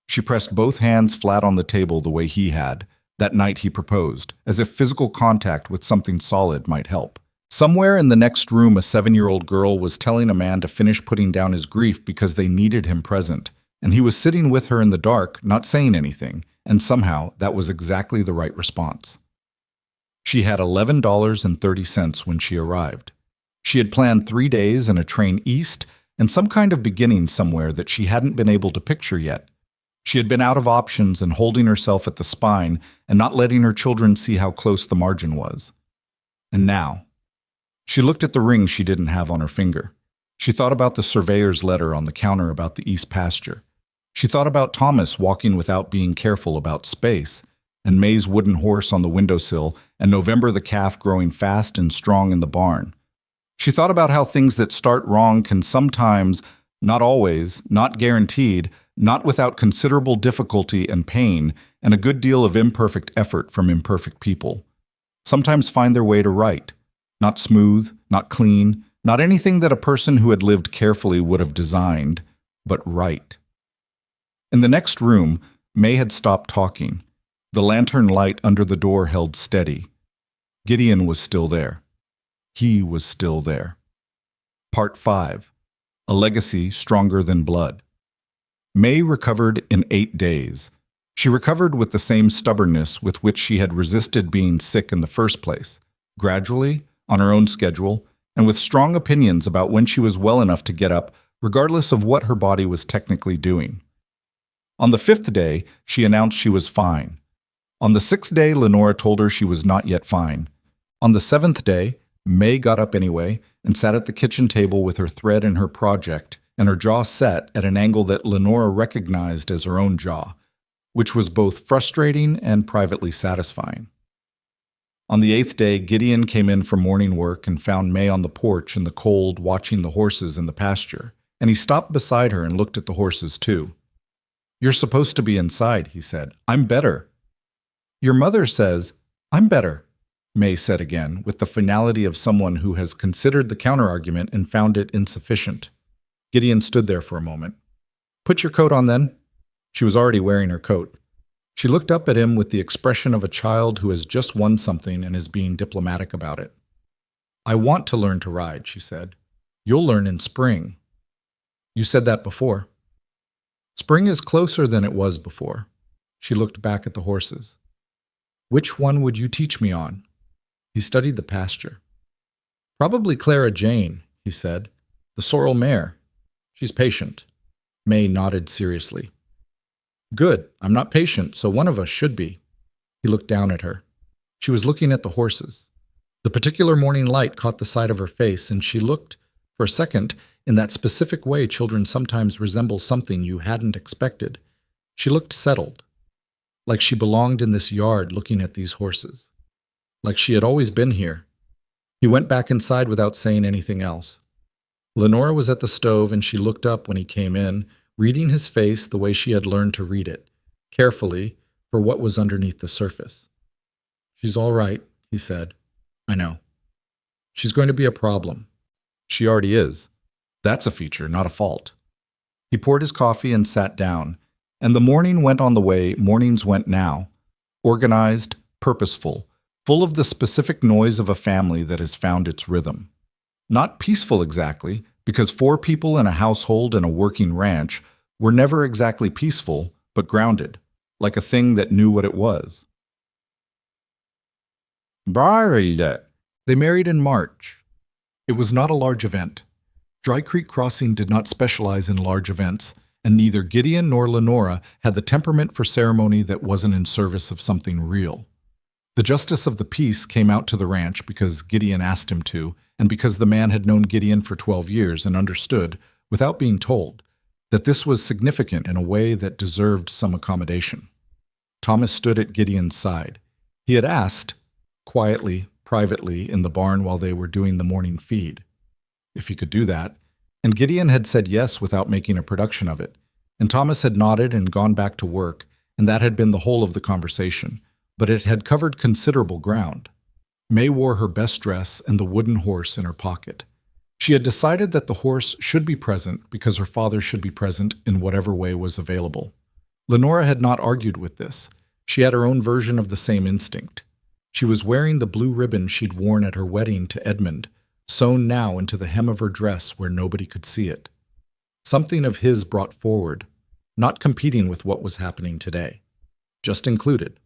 [SPEAKER 1] She pressed both hands flat on the table the way he had, that night he proposed, as if physical contact with something solid might help. Somewhere in the next room, a 7-year-old girl was telling a man to finish putting down his grief because they needed him present, and he was sitting with her in the dark, not saying anything, and somehow that was exactly the right response. She had $11.30 when she arrived. She had planned 3 days and a train east and some kind of beginning somewhere that she hadn't been able to picture yet. She had been out of options and holding herself at the spine and not letting her children see how close the margin was. And now, she looked at the ring she didn't have on her finger. She thought about the surveyor's letter on the counter about the east pasture. She thought about Thomas walking without being careful about space, and May's wooden horse on the windowsill, and November the calf growing fast and strong in the barn. She thought about how things that start wrong can sometimes, not always, not guaranteed, not without considerable difficulty and pain, and a good deal of imperfect effort from imperfect people, sometimes find their way to right. Not smooth, not clean, not anything that a person who had lived carefully would have designed, but right. In the next room, May had stopped talking. The lantern light under the door held steady. Gideon was still there. He was still there. Part 5. A legacy stronger than blood. May recovered in 8 days. She recovered with the same stubbornness with which she had resisted being sick in the first place, gradually, on her own schedule, and with strong opinions about when she was well enough to get up, regardless of what her body was technically doing. On the 5th day, she announced she was fine. On the 6th day, Lenora told her she was not yet fine. On the 7th day, May got up anyway and sat at the kitchen table with her thread and her project, and her jaw set at an angle that Lenora recognized as her own jaw, which was both frustrating and privately satisfying. On the 8th day, Gideon came in from morning work and found May on the porch in the cold watching the horses in the pasture, and he stopped beside her and looked at the horses too. "You're supposed to be inside," he said. "I'm better." "Your mother says, I'm better," May said again, with the finality of someone who has considered the counterargument and found it insufficient. Gideon stood there for a moment. "Put your coat on then." She was already wearing her coat. She looked up at him with the expression of a child who has just won something and is being diplomatic about it. "I want to learn to ride," she said. "You'll learn in spring." "You said that before." "Spring is closer than it was before." She looked back at the horses. "Which one would you teach me on?" He studied the pasture. "Probably Clara Jane," he said. "The sorrel mare. She's patient." May nodded seriously. "Good. I'm not patient, so one of us should be." He looked down at her. She was looking at the horses. The particular morning light caught the side of her face, and she looked, for a second, in that specific way children sometimes resemble something you hadn't expected. She looked settled, like she belonged in this yard looking at these horses, like she had always been here. He went back inside without saying anything else. Lenora was at the stove, and she looked up when he came in, reading his face the way she had learned to read it, carefully, for what was underneath the surface. "She's all right," he said. "I know. She's going to be a problem." "She already is. That's a feature, not a fault." He poured his coffee and sat down, and the morning went on the way mornings went now, organized, purposeful, full of the specific noise of a family that has found its rhythm. Not peaceful exactly, because 4 people in a household and a working ranch were never exactly peaceful, but grounded, like a thing that knew what it was. They married in March. It was not a large event. Dry Creek Crossing did not specialize in large events, and neither Gideon nor Lenora had the temperament for ceremony that wasn't in service of something real. The justice of the peace came out to the ranch because Gideon asked him to, and because the man had known Gideon for 12 years and understood, without being told, that this was significant in a way that deserved some accommodation. Thomas stood at Gideon's side. He had asked, quietly, privately, in the barn while they were doing the morning feed, if he could do that, and Gideon had said yes without making a production of it, and Thomas had nodded and gone back to work, and that had been the whole of the conversation, but it had covered considerable ground. May wore her best dress and the wooden horse in her pocket. She had decided that the horse should be present because her father should be present in whatever way was available. Lenora had not argued with this. She had her own version of the same instinct. She was wearing the blue ribbon she'd worn at her wedding to Edmund, sewn now into the hem of her dress where nobody could see it. Something of his brought forward, not competing with what was happening today, just included.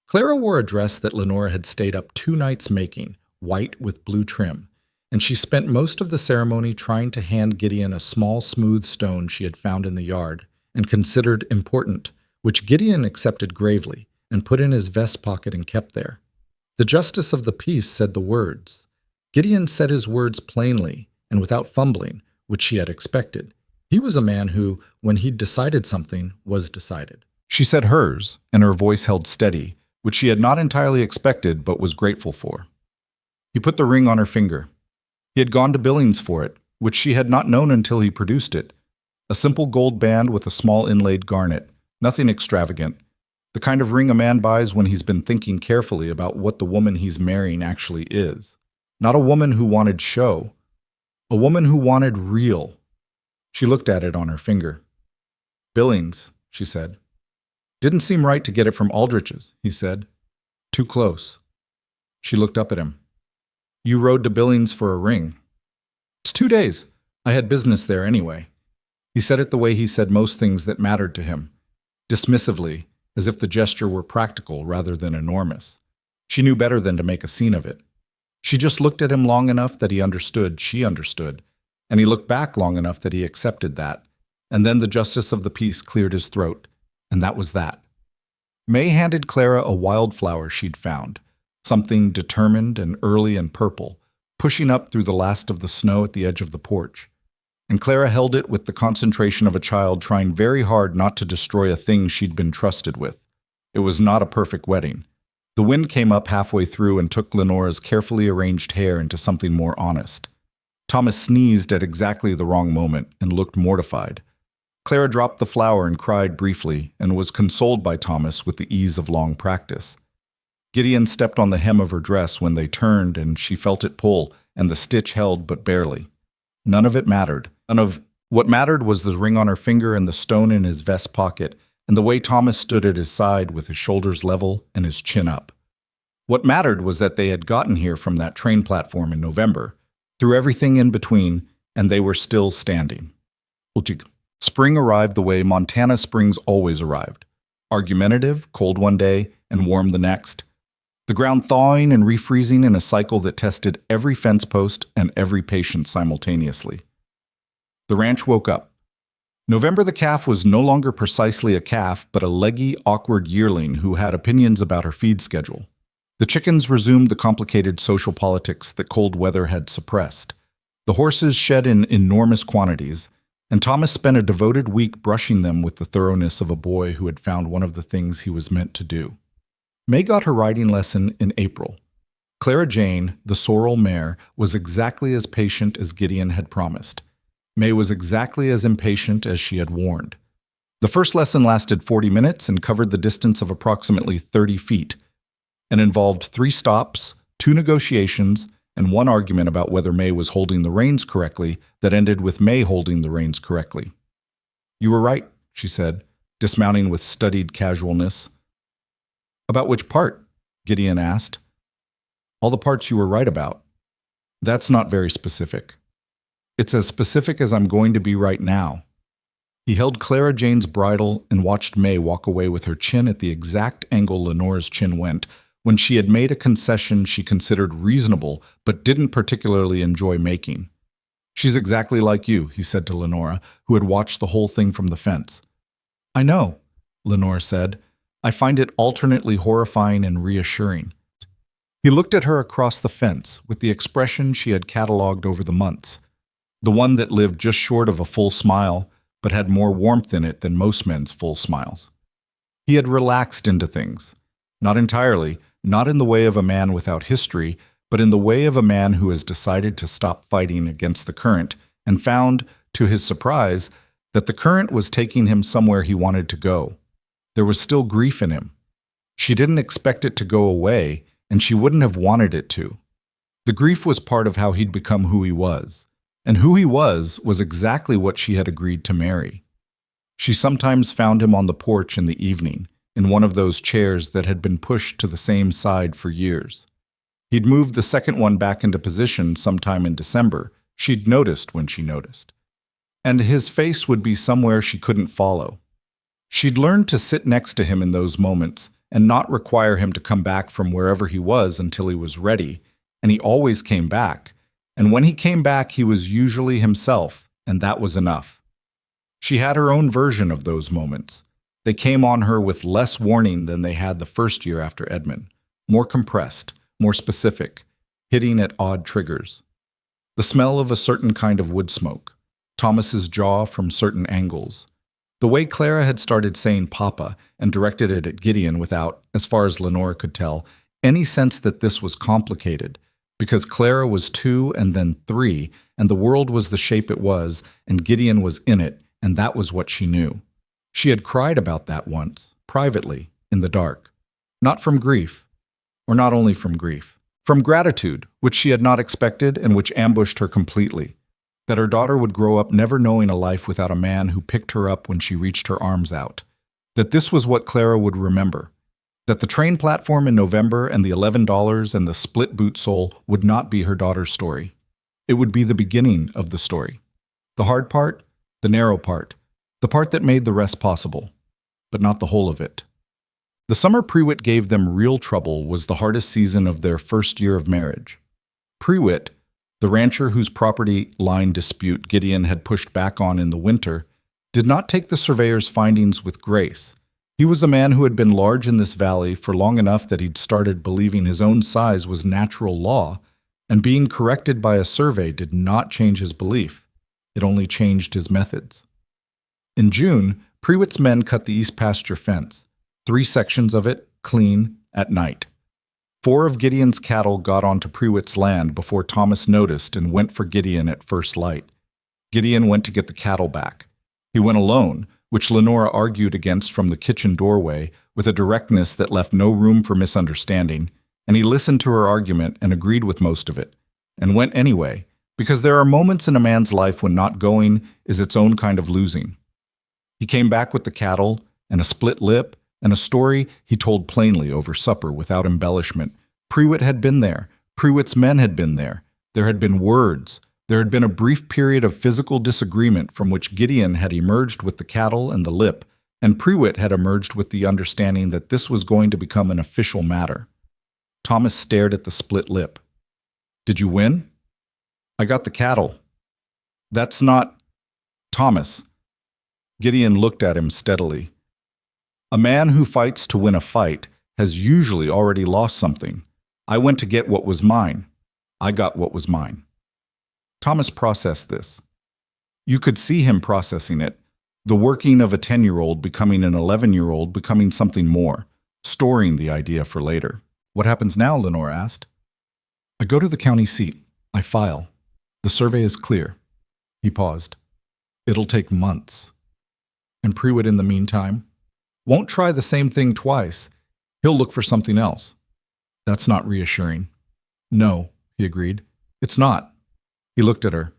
[SPEAKER 1] Clara wore a dress that Lenora had stayed up 2 nights making, white with blue trim, and she spent most of the ceremony trying to hand Gideon a small smooth stone she had found in the yard and considered important, which Gideon accepted gravely and put in his vest pocket and kept there. The justice of the peace said the words. Gideon said his words plainly and without fumbling, which she had expected. He was a man who, when he'd decided something, was decided. She said hers, and her voice held steady, which she had not entirely expected but was grateful for. He put the ring on her finger. He had gone to Billings for it, which she had not known until he produced it. A simple gold band with a small inlaid garnet, nothing extravagant. The kind of ring a man buys when he's been thinking carefully about what the woman he's marrying actually is. Not a woman who wanted show. A woman who wanted real. She looked at it on her finger. "Billings," she said. "Didn't seem right to get it from Aldrich's," he said. "Too close." She looked up at him. "You rode to Billings for a ring." "It's 2 days. I had business there anyway." He said it the way he said most things that mattered to him, dismissively, as if the gesture were practical rather than enormous. She knew better than to make a scene of it. She just looked at him long enough that he understood she understood, and he looked back long enough that he accepted that, and then the justice of the peace cleared his throat, And that was that. May handed Clara a wildflower she'd found, something determined and early and purple, pushing up through the last of the snow at the edge of the porch. And Clara held it with the concentration of a child trying very hard not to destroy a thing she'd been trusted with. It was not a perfect wedding. The wind came up halfway through and took Lenora's carefully arranged hair into something more honest. Thomas sneezed at exactly the wrong moment and looked mortified. Clara dropped the flower and cried briefly and was consoled by Thomas with the ease of long practice. Gideon stepped on the hem of her dress when they turned and she felt it pull, and the stitch held but barely. None of it mattered. What mattered was the ring on her finger and the stone in his vest pocket, and the way Thomas stood at his side with his shoulders level and his chin up. What mattered was that they had gotten here from that train platform in November, through everything in between, and they were still standing. Spring arrived the way Montana springs always arrived. Argumentative, cold one day, and warm the next. The ground thawing and refreezing in a cycle that tested every fence post and every patient simultaneously. The ranch woke up. November the calf was no longer precisely a calf, but a leggy, awkward yearling who had opinions about her feed schedule. The chickens resumed the complicated social politics that cold weather had suppressed. The horses shed in enormous quantities, and Thomas spent a devoted week brushing them with the thoroughness of a boy who had found one of the things he was meant to do. May got her riding lesson in April. Clara Jane, the sorrel mare, was exactly as patient as Gideon had promised. May was exactly as impatient as she had warned. The first lesson lasted 40 minutes and covered the distance of approximately 30 feet, and involved 3 stops, 2 negotiations, and 1 argument about whether May was holding the reins correctly that ended with May holding the reins correctly. "You were right," she said, dismounting with studied casualness. "About which part?" Gideon asked. "All the parts you were right about." "That's not very specific." "It's as specific as I'm going to be right now." He held Clara Jane's bridle and watched May walk away with her chin at the exact angle Lenora's chin went when she had made a concession she considered reasonable but didn't particularly enjoy making. "She's exactly like you," he said to Lenora, who had watched the whole thing from the fence. "I know," Lenora said. "I find it alternately horrifying and reassuring." He looked at her across the fence with the expression she had catalogued over the months, the one that lived just short of a full smile but had more warmth in it than most men's full smiles. He had relaxed into things, not entirely, not in the way of a man without history, but in the way of a man who has decided to stop fighting against the current and found, to his surprise, that the current was taking him somewhere he wanted to go. There was still grief in him. She didn't expect it to go away, and she wouldn't have wanted it to. The grief was part of how he'd become who he was, and who he was exactly what she had agreed to marry. She sometimes found him on the porch in the evening, in one of those chairs that had been pushed to the same side for years. He'd moved the second one back into position sometime in December. She'd noticed when she noticed. And his face would be somewhere she couldn't follow. She'd learned to sit next to him in those moments and not require him to come back from wherever he was until he was ready, and he always came back. And when he came back, he was usually himself, and that was enough. She had her own version of those moments. They came on her with less warning than they had the first year after Edmund, more compressed, more specific, hitting at odd triggers. The smell of a certain kind of wood smoke, Thomas's jaw from certain angles, the way Clara had started saying Papa and directed it at Gideon without, as far as Lenora could tell, any sense that this was complicated, because Clara was 2 and then 3, and the world was the shape it was, and Gideon was in it, and that was what she knew. She had cried about that once, privately, in the dark. Not from grief, or not only from grief, from gratitude, which she had not expected and which ambushed her completely. That her daughter would grow up never knowing a life without a man who picked her up when she reached her arms out. That this was what Clara would remember. That the train platform in November and the $11 and the split boot sole would not be her daughter's story. It would be the beginning of the story. The hard part, the narrow part, the part that made the rest possible, but not the whole of it. The summer Prewitt gave them real trouble was the hardest season of their first year of marriage. Prewitt, the rancher whose property line dispute Gideon had pushed back on in the winter, did not take the surveyor's findings with grace, He was a man who had been large in this valley for long enough that he'd started believing his own size was natural law, and being corrected by a survey did not change his belief. It only changed his methods. In June, Prewitt's men cut the east pasture fence, 3 sections of it clean at night. 4 of Gideon's cattle got onto Prewitt's land before Thomas noticed and went for Gideon at first light. Gideon went to get the cattle back. He went alone, which Lenora argued against from the kitchen doorway with a directness that left no room for misunderstanding, and he listened to her argument and agreed with most of it, and went anyway, because there are moments in a man's life when not going is its own kind of losing. He came back with the cattle and a split lip and a story he told plainly over supper without embellishment. Prewitt had been there. Prewitt's men had been there. There had been words. There had been a brief period of physical disagreement from which Gideon had emerged with the cattle and the lip, and Prewitt had emerged with the understanding that this was going to become an official matter. Thomas stared at the split lip. "Did you win?" "I got the cattle." "That's not—" "Thomas." Gideon looked at him steadily. "A man who fights to win a fight has usually already lost something. I went to get what was mine. I got what was mine." Thomas processed this. You could see him processing it, the working of a 10-year-old becoming an 11-year-old, becoming something more, storing the idea for later. "What happens now?" Lenore asked. "I go to the county seat. I file. The survey is clear." He paused. "It'll take months." "And Prewitt in the meantime?" "Won't try the same thing twice. He'll look for something else." "That's not reassuring." "No," he agreed. "It's not." He looked at her.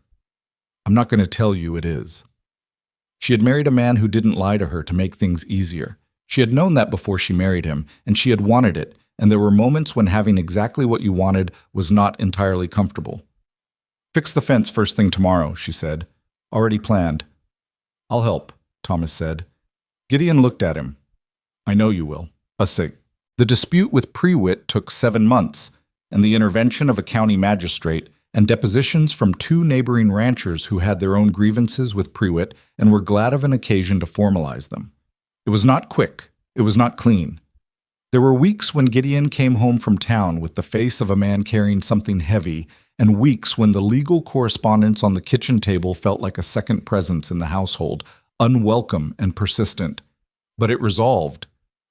[SPEAKER 1] "I'm not going to tell you it is." She had married a man who didn't lie to her to make things easier. She had known that before she married him, and she had wanted it, and there were moments when having exactly what you wanted was not entirely comfortable. "Fix the fence first thing tomorrow," she said. "Already planned." "I'll help," Thomas said. Gideon looked at him. "I know you will." The dispute with Prewitt took 7 months, and the intervention of a county magistrate and depositions from 2 neighboring ranchers who had their own grievances with Prewitt and were glad of an occasion to formalize them. It was not quick. It was not clean. There were weeks when Gideon came home from town with the face of a man carrying something heavy, and weeks when the legal correspondence on the kitchen table felt like a second presence in the household, unwelcome and persistent. But it resolved.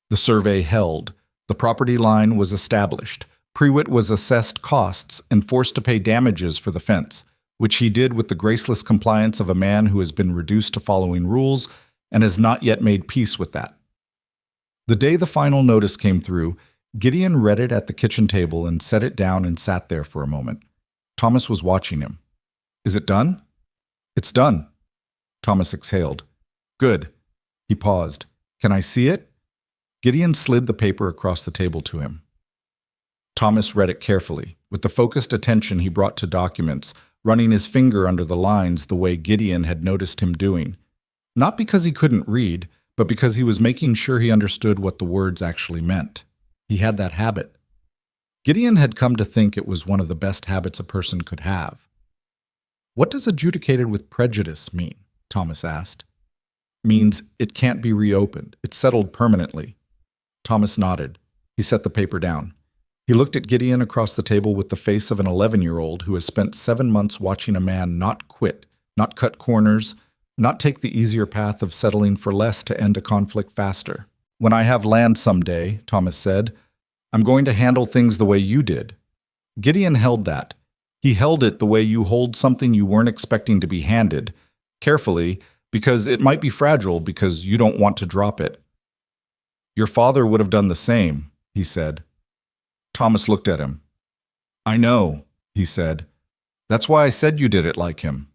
[SPEAKER 1] The survey held. The property line was established. Prewitt was assessed costs and forced to pay damages for the fence, which he did with the graceless compliance of a man who has been reduced to following rules and has not yet made peace with that. The day the final notice came through, Gideon read it at the kitchen table and set it down and sat there for a moment. Thomas was watching him. "Is it done?" "It's done." Thomas exhaled. "Good." He paused. "Can I see it?" Gideon slid the paper across the table to him. Thomas read it carefully, with the focused attention he brought to documents, running his finger under the lines the way Gideon had noticed him doing. Not because he couldn't read, but because he was making sure he understood what the words actually meant. He had that habit. Gideon had come to think it was one of the best habits a person could have. "What does adjudicated with prejudice mean?" Thomas asked. "Means it can't be reopened. It's settled permanently." Thomas nodded. He set the paper down. He looked at Gideon across the table with the face of an 11-year-old who has spent 7 months watching a man not quit, not cut corners, not take the easier path of settling for less to end a conflict faster. "When I have land someday," Thomas said, "I'm going to handle things the way you did." Gideon held that. He held it the way you hold something you weren't expecting to be handed, carefully, because it might be fragile because you don't want to drop it. "Your father would have done the same," he said. Thomas looked at him. "I know," he said. "That's why I said you did it like him."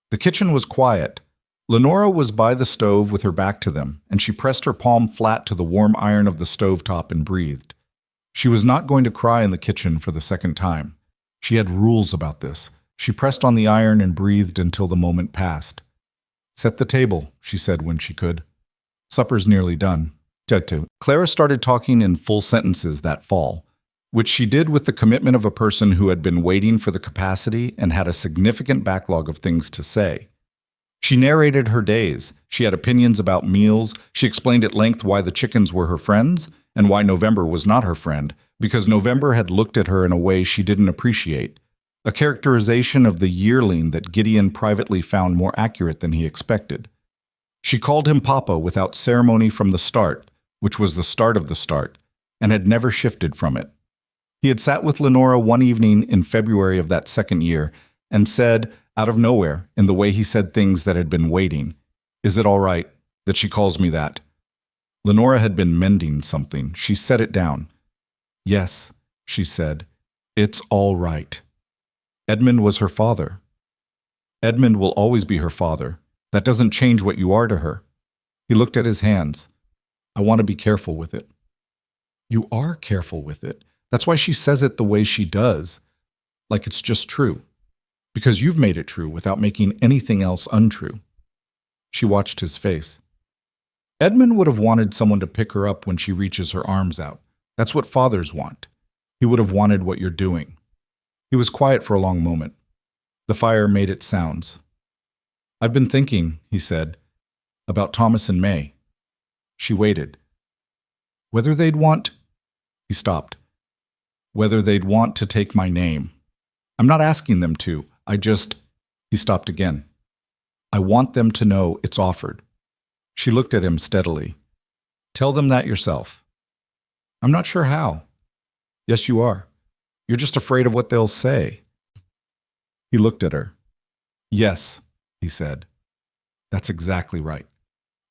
[SPEAKER 1] The kitchen was quiet. Lenora was by the stove with her back to them, and she pressed her palm flat to the warm iron of the stovetop and breathed. She was not going to cry in the kitchen for the second time. She had rules about this. She pressed on the iron and breathed until the moment passed. "Set the table," she said when she could. "Supper's nearly done." Clara started talking in full sentences that fall, which she did with the commitment of a person who had been waiting for the capacity and had a significant backlog of things to say. She narrated her days. She had opinions about meals. She explained at length why the chickens were her friends and why November was not her friend, because November had looked at her in a way she didn't appreciate. A characterization of the yearling that Gideon privately found more accurate than he expected. She called him Papa without ceremony from the start, which was the start of the start, and had never shifted from it. He had sat with Lenora one evening in February of that second year and said, out of nowhere, in the way he said things that had been waiting, "Is it all right that she calls me that?" Lenora had been mending something. She set it down. "Yes," she said, "it's all right." Edmund was her father. Edmund will always be her father. That doesn't change what you are to her. He looked at his hands. "I want to be careful with it." "You are careful with it. That's why she says it the way she does, like it's just true. Because you've made it true without making anything else untrue." She watched his face. Edmund would have wanted someone to pick her up when she reaches her arms out. That's what fathers want. He would have wanted what you're doing. He was quiet for a long moment. The fire made its sounds. "I've been thinking," he said, "about Thomas and May." She waited. "Whether they'd want—" He stopped. "Whether they'd want to take my name. I'm not asking them to. He stopped again. "I want them to know it's offered." She looked at him steadily. "Tell them that yourself." "I'm not sure how." "Yes, you are. You're just afraid of what they'll say." He looked at her. "Yes," he said. "That's exactly right."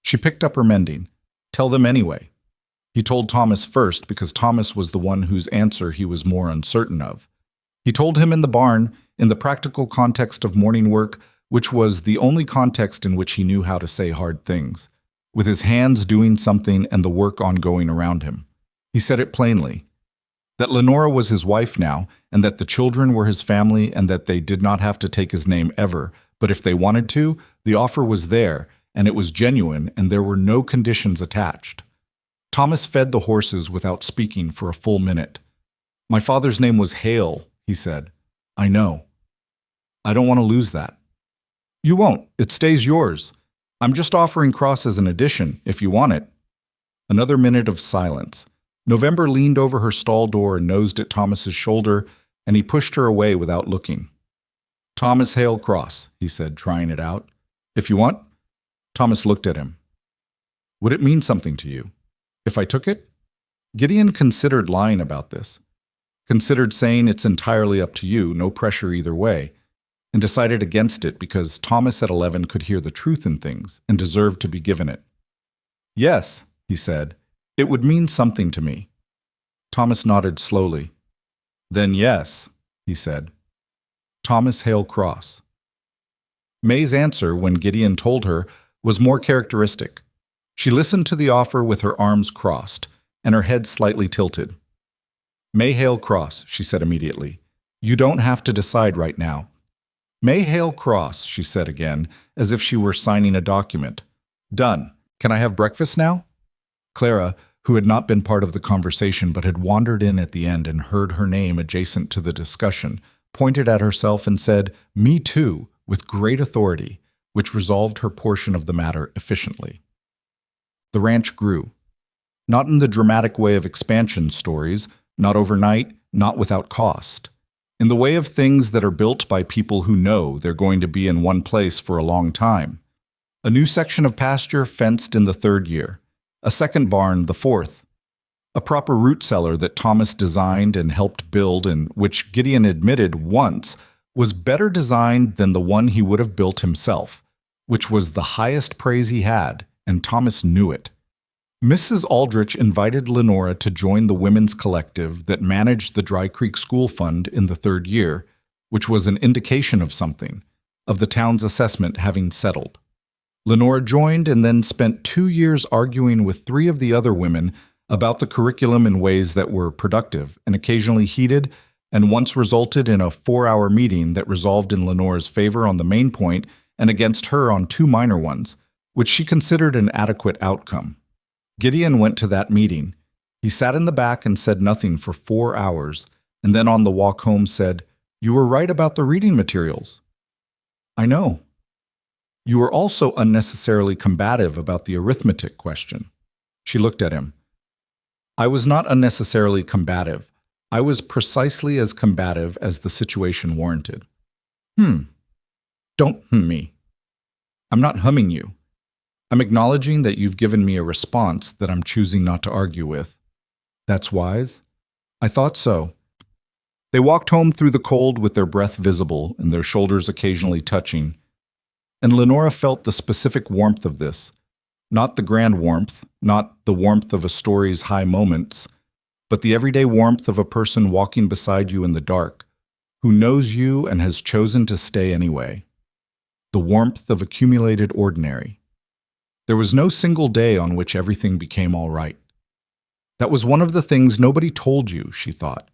[SPEAKER 1] She picked up her mending. "Tell them anyway." He told Thomas first because Thomas was the one whose answer he was more uncertain of. He told him in the barn, in the practical context of morning work, which was the only context in which he knew how to say hard things, with his hands doing something and the work ongoing around him. He said it plainly. That Lenora was his wife now, and that the children were his family, and that they did not have to take his name ever, but if they wanted to, the offer was there, and it was genuine, and there were no conditions attached. Thomas fed the horses without speaking for a full minute. "My father's name was Hale," he said. "I know. I don't want to lose that." "You won't. It stays yours. I'm just offering Cross as an addition, if you want it." Another minute of silence. November leaned over her stall door and nosed at Thomas's shoulder, and he pushed her away without looking. "Thomas Hale Cross," he said, trying it out. "If you want." Thomas looked at him. "Would it mean something to you if I took it?" Gideon considered lying about this, considered saying it's entirely up to you, no pressure either way, and decided against it because Thomas at 11 could hear the truth in things and deserved to be given it. "Yes," he said, "it would mean something to me." Thomas nodded slowly. "Then yes," he said. Thomas Hale Cross. May's answer, when Gideon told her, was more characteristic. She listened to the offer with her arms crossed and her head slightly tilted. "May Hale Cross," she said immediately. "You don't have to decide right now." "May Hale Cross," she said again, as if she were signing a document. "Done. Can I have breakfast now?" Clara, who had not been part of the conversation but had wandered in at the end and heard her name adjacent to the discussion, pointed at herself and said, "Me too," with great authority, which resolved her portion of the matter efficiently. The ranch grew. Not in the dramatic way of expansion stories, not overnight, not without cost. In the way of things that are built by people who know they're going to be in one place for a long time. A new section of pasture fenced in the 3rd year. A second barn the 4th. A proper root cellar that Thomas designed and helped build and which Gideon admitted once was better designed than the one he would have built himself, which was the highest praise he had, and Thomas knew it. Mrs. Aldrich invited Lenora to join the women's collective that managed the Dry Creek School Fund in the 3rd year, which was an indication of something, of the town's assessment having settled. Lenora joined and then spent 2 years arguing with 3 of the other women about the curriculum in ways that were productive and occasionally heated, and once resulted in a 4-hour meeting that resolved in Lenora's favor on the main point and against her on 2 minor ones, which she considered an adequate outcome. Gideon went to that meeting. He sat in the back and said nothing for 4 hours, and then on the walk home said, "You were right about the reading materials." "I know." You were also unnecessarily combative about the arithmetic question. She looked at him. I was not unnecessarily combative. I was precisely as combative as the situation warranted. Don't me. I'm not humming you. I'm acknowledging that you've given me a response that I'm choosing not to argue with. That's wise? I thought so. They walked home through the cold with their breath visible and their shoulders occasionally touching. And Lenora felt the specific warmth of this. Not the grand warmth, not the warmth of a story's high moments, but the everyday warmth of a person walking beside you in the dark, who knows you and has chosen to stay anyway. The warmth of accumulated ordinary. There was no single day on which everything became all right. That was one of the things nobody told you, she thought,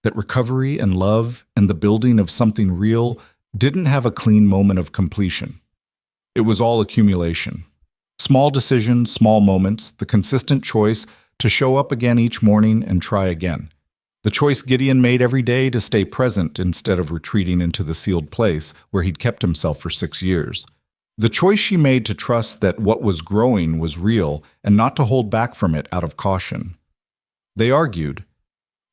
[SPEAKER 1] that recovery and love and the building of something real didn't have a clean moment of completion. It was all accumulation. Small decisions, small moments, the consistent choice to show up again each morning and try again. The choice Gideon made every day to stay present instead of retreating into the sealed place where he'd kept himself for 6 years. The choice she made to trust that what was growing was real and not to hold back from it out of caution. They argued.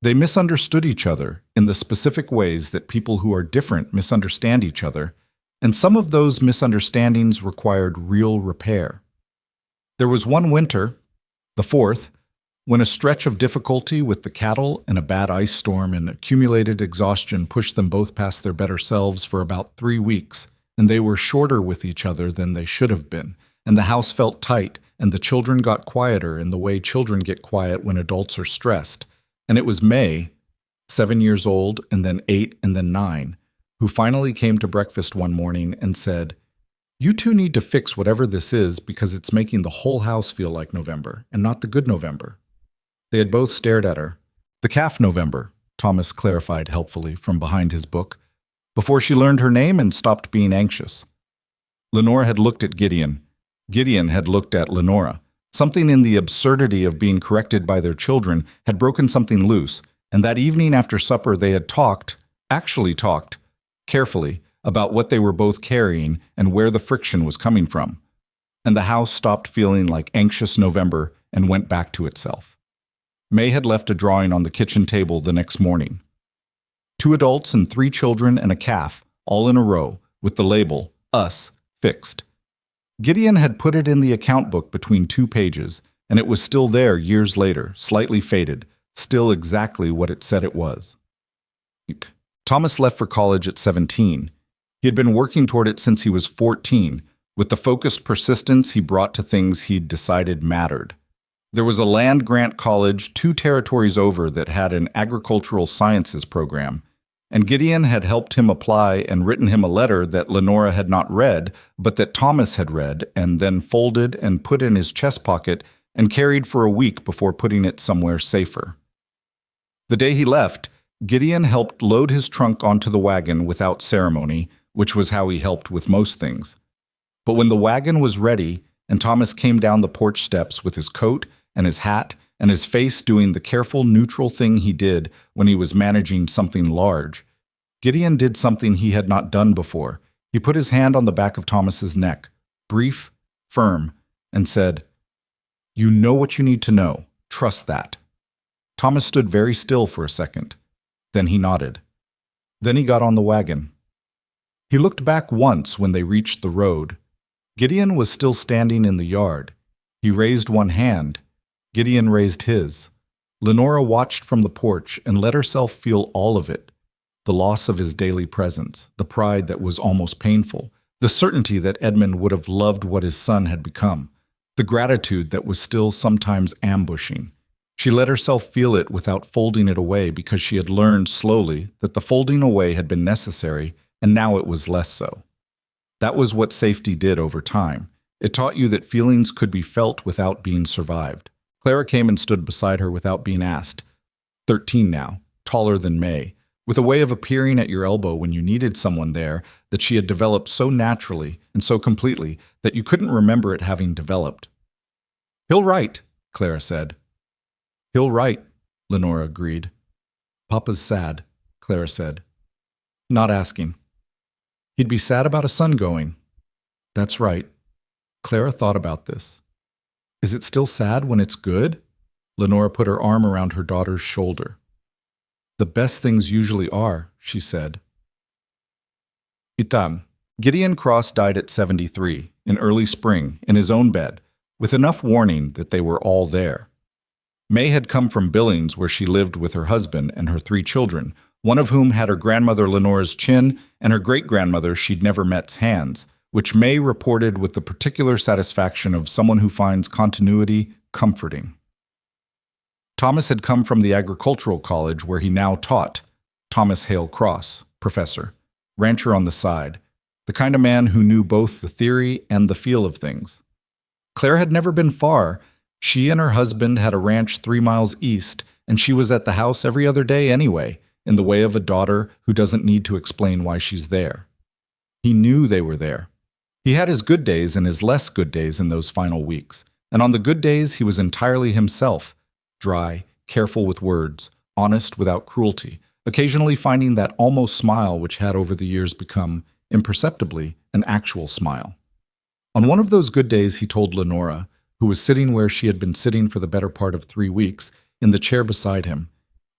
[SPEAKER 1] They misunderstood each other in the specific ways that people who are different misunderstand each other, and some of those misunderstandings required real repair. There was one winter, the 4th, when a stretch of difficulty with the cattle and a bad ice storm and accumulated exhaustion pushed them both past their better selves for about 3 weeks, and they were shorter with each other than they should have been, and the house felt tight, and the children got quieter in the way children get quiet when adults are stressed. And it was May, 7 years old, and then 8, and then 9, who finally came to breakfast one morning and said, "You two need to fix whatever this is because it's making the whole house feel like November, and not the good November." They had both stared at her. "The calf November," Thomas clarified helpfully from behind his book, before she learned her name and stopped being anxious. Lenora had looked at Gideon. Gideon had looked at Lenora. Something in the absurdity of being corrected by their children had broken something loose, and that evening after supper they had actually talked, carefully, about what they were both carrying and where the friction was coming from. And the house stopped feeling like anxious November and went back to itself. May had left a drawing on the kitchen table the next morning. 2 adults and 3 children and a calf, all in a row, with the label, "Us," fixed. Gideon had put it in the account book between 2 pages, and it was still there years later, slightly faded, still exactly what it said it was. Thomas left for college at 17. He had been working toward it since he was 14, with the focused persistence he brought to things he'd decided mattered. There was a land-grant college 2 territories over that had an agricultural sciences program, and Gideon had helped him apply and written him a letter that Lenora had not read, but that Thomas had read and then folded and put in his chest pocket and carried for a week before putting it somewhere safer. The day he left, Gideon helped load his trunk onto the wagon without ceremony, which was how he helped with most things. But when the wagon was ready and Thomas came down the porch steps with his coat and his hat and his face doing the careful, neutral thing he did when he was managing something large, Gideon did something he had not done before. He put his hand on the back of Thomas's neck, brief, firm, and said, "You know what you need to know. Trust that." Thomas stood very still for a second. Then he nodded. Then he got on the wagon. He looked back once when they reached the road. Gideon was still standing in the yard. He raised one hand. Gideon raised his. Lenora watched from the porch and let herself feel all of it. The loss of his daily presence, the pride that was almost painful, the certainty that Edmund would have loved what his son had become, the gratitude that was still sometimes ambushing. She let herself feel it without folding it away because she had learned slowly that the folding away had been necessary and now it was less so. That was what safety did over time. It taught you that feelings could be felt without being survived. Clara came and stood beside her without being asked. 13 now, taller than May, with a way of appearing at your elbow when you needed someone there that she had developed so naturally and so completely that you couldn't remember it having developed. "He'll write," Clara said. "He'll write," Lenora agreed. "Papa's sad," Clara said. Not asking. "He'd be sad about a son going." That's right. Clara thought about this. Is it still sad when it's good? Lenora put her arm around her daughter's shoulder. The best things usually are, she said. Itam. Gideon Cross died at 73, in early spring, in his own bed, with enough warning that they were all there. May had come from Billings, where she lived with her husband and her 3 children, one of whom had her grandmother Lenora's chin and her great-grandmother she'd never met's hands, which May reported with the particular satisfaction of someone who finds continuity comforting. Thomas had come from the agricultural college where he now taught, Thomas Hale Cross, professor, rancher on the side, the kind of man who knew both the theory and the feel of things. Claire had never been far. She and her husband had a ranch 3 miles east, and she was at the house every other day anyway, in the way of a daughter who doesn't need to explain why she's there. He knew they were there. He had his good days and his less good days in those final weeks, and on the good days he was entirely himself, dry, careful with words, honest without cruelty, occasionally finding that almost smile which had over the years become, imperceptibly, an actual smile. On one of those good days he told Lenora, who was sitting where she had been sitting for the better part of 3 weeks, in the chair beside him,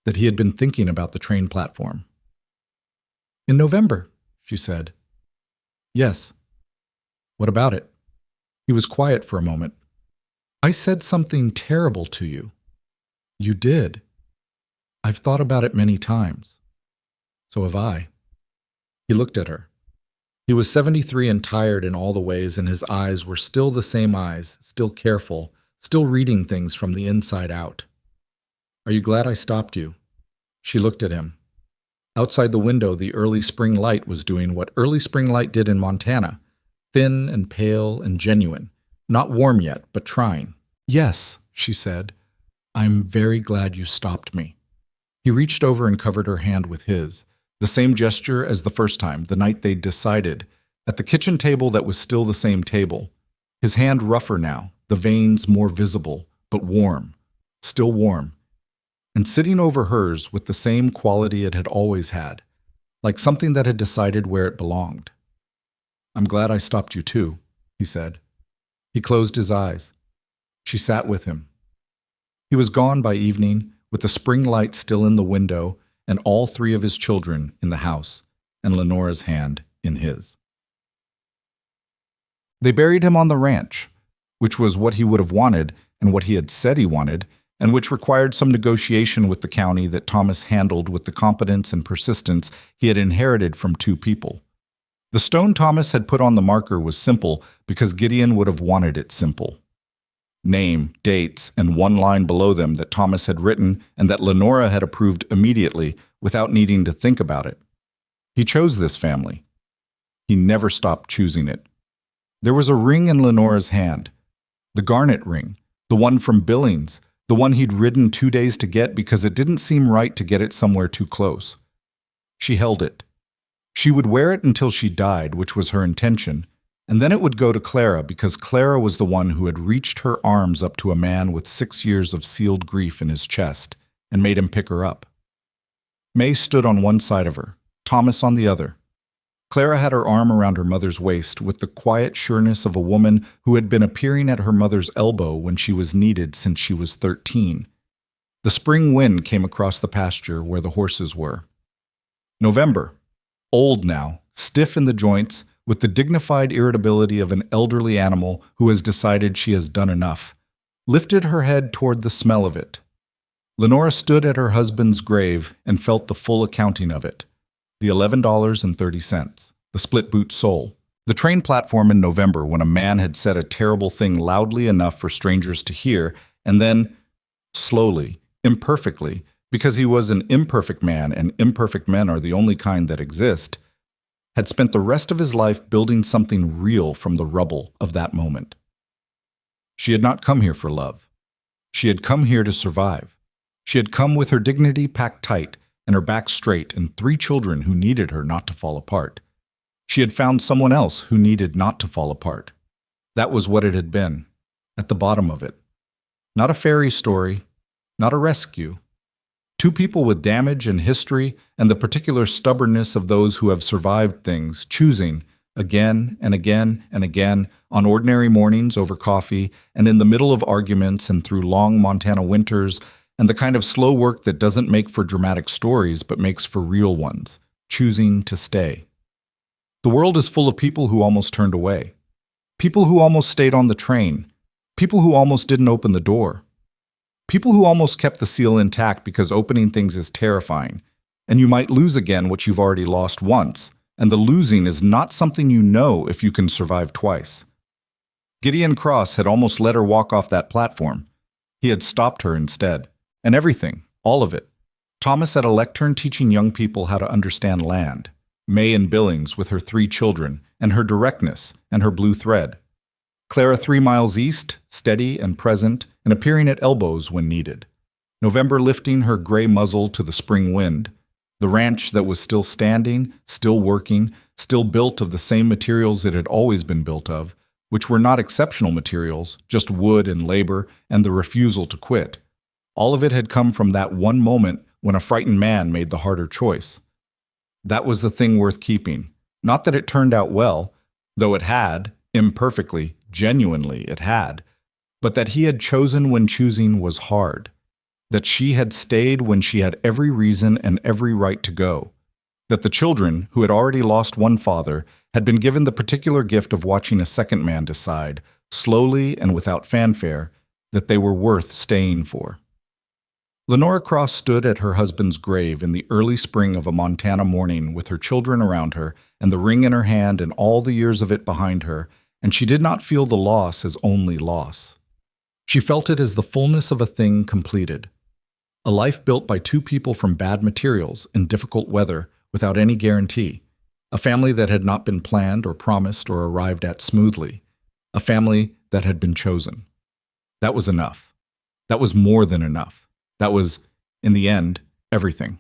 [SPEAKER 1] that he had been thinking about the train platform. "In November," she said. "Yes." "What about it?" He was quiet for a moment. "I said something terrible to you." "You did." "I've thought about it many times." "So have I." He looked at her. He was 73 and tired in all the ways, and his eyes were still the same eyes, still careful, still reading things from the inside out. "Are you glad I stopped you?" She looked at him. Outside the window, the early spring light was doing what early spring light did in Montana, thin and pale and genuine, not warm yet, but trying. "Yes," she said. "I'm very glad you stopped me." He reached over and covered her hand with his, the same gesture as the first time, the night they'd decided, at the kitchen table that was still the same table. His hand rougher now, the veins more visible, but warm, still warm, and sitting over hers with the same quality it had always had, like something that had decided where it belonged. "I'm glad I stopped you too," he said. He closed his eyes. She sat with him. He was gone by evening, with the spring light still in the window, and all 3 of his children in the house, and Lenora's hand in his. They buried him on the ranch, which was what he would have wanted and what he had said he wanted, and which required some negotiation with the county that Thomas handled with the competence and persistence he had inherited from 2 people. The stone Thomas had put on the marker was simple because Gideon would have wanted it simple. Name, dates, and 1 line below them that Thomas had written and that Lenora had approved immediately without needing to think about it. He chose this family. He never stopped choosing it. There was a ring in Lenora's hand, the garnet ring, the one from Billings, the one he'd ridden 2 days to get because it didn't seem right to get it somewhere too close. She held it. She would wear it until she died, which was her intention, and then it would go to Clara because Clara was the one who had reached her arms up to a man with 6 years of sealed grief in his chest and made him pick her up. May stood on one side of her, Thomas on the other. Clara had her arm around her mother's waist with the quiet sureness of a woman who had been appearing at her mother's elbow when she was needed since she was 13. The spring wind came across the pasture where the horses were. November, old now, stiff in the joints, with the dignified irritability of an elderly animal who has decided she has done enough, lifted her head toward the smell of it. Lenora stood at her husband's grave and felt the full accounting of it. The $11.30, the split-boot sole, the train platform in November when a man had said a terrible thing loudly enough for strangers to hear, and then, slowly, imperfectly, because he was an imperfect man and imperfect men are the only kind that exist, had spent the rest of his life building something real from the rubble of that moment. She had not come here for love. She had come here to survive. She had come with her dignity packed tight and her back straight and 3 children who needed her not to fall apart. She had found someone else who needed not to fall apart. That was what it had been, at the bottom of it. Not a fairy story, not a rescue. 2 people with damage and history and the particular stubbornness of those who have survived things, choosing, again and again and again, on ordinary mornings over coffee, and in the middle of arguments and through long Montana winters, and the kind of slow work that doesn't make for dramatic stories but makes for real ones, choosing to stay. The world is full of people who almost turned away. People who almost stayed on the train. People who almost didn't open the door. People who almost kept the seal intact because opening things is terrifying, and you might lose again what you've already lost once, and the losing is not something you know if you can survive twice. Gideon Cross had almost let her walk off that platform. He had stopped her instead. And everything, all of it. Thomas at a lectern teaching young people how to understand land. May in Billings with her 3 children, and her directness, and her blue thread. Clara 3 miles east, steady and present, and appearing at elbows when needed. November lifting her gray muzzle to the spring wind. The ranch that was still standing, still working, still built of the same materials it had always been built of, which were not exceptional materials, just wood and labor, and the refusal to quit. All of it had come from that one moment when a frightened man made the harder choice. That was the thing worth keeping. Not that it turned out well, though it had, imperfectly, genuinely it had, but that he had chosen when choosing was hard. That she had stayed when she had every reason and every right to go. That the children, who had already lost one father, had been given the particular gift of watching a second man decide, slowly and without fanfare, that they were worth staying for. Lenora Cross stood at her husband's grave in the early spring of a Montana morning with her children around her and the ring in her hand and all the years of it behind her, and she did not feel the loss as only loss. She felt it as the fullness of a thing completed. A life built by 2 people from bad materials in difficult weather without any guarantee. A family that had not been planned or promised or arrived at smoothly. A family that had been chosen. That was enough. That was more than enough. That was, in the end, everything.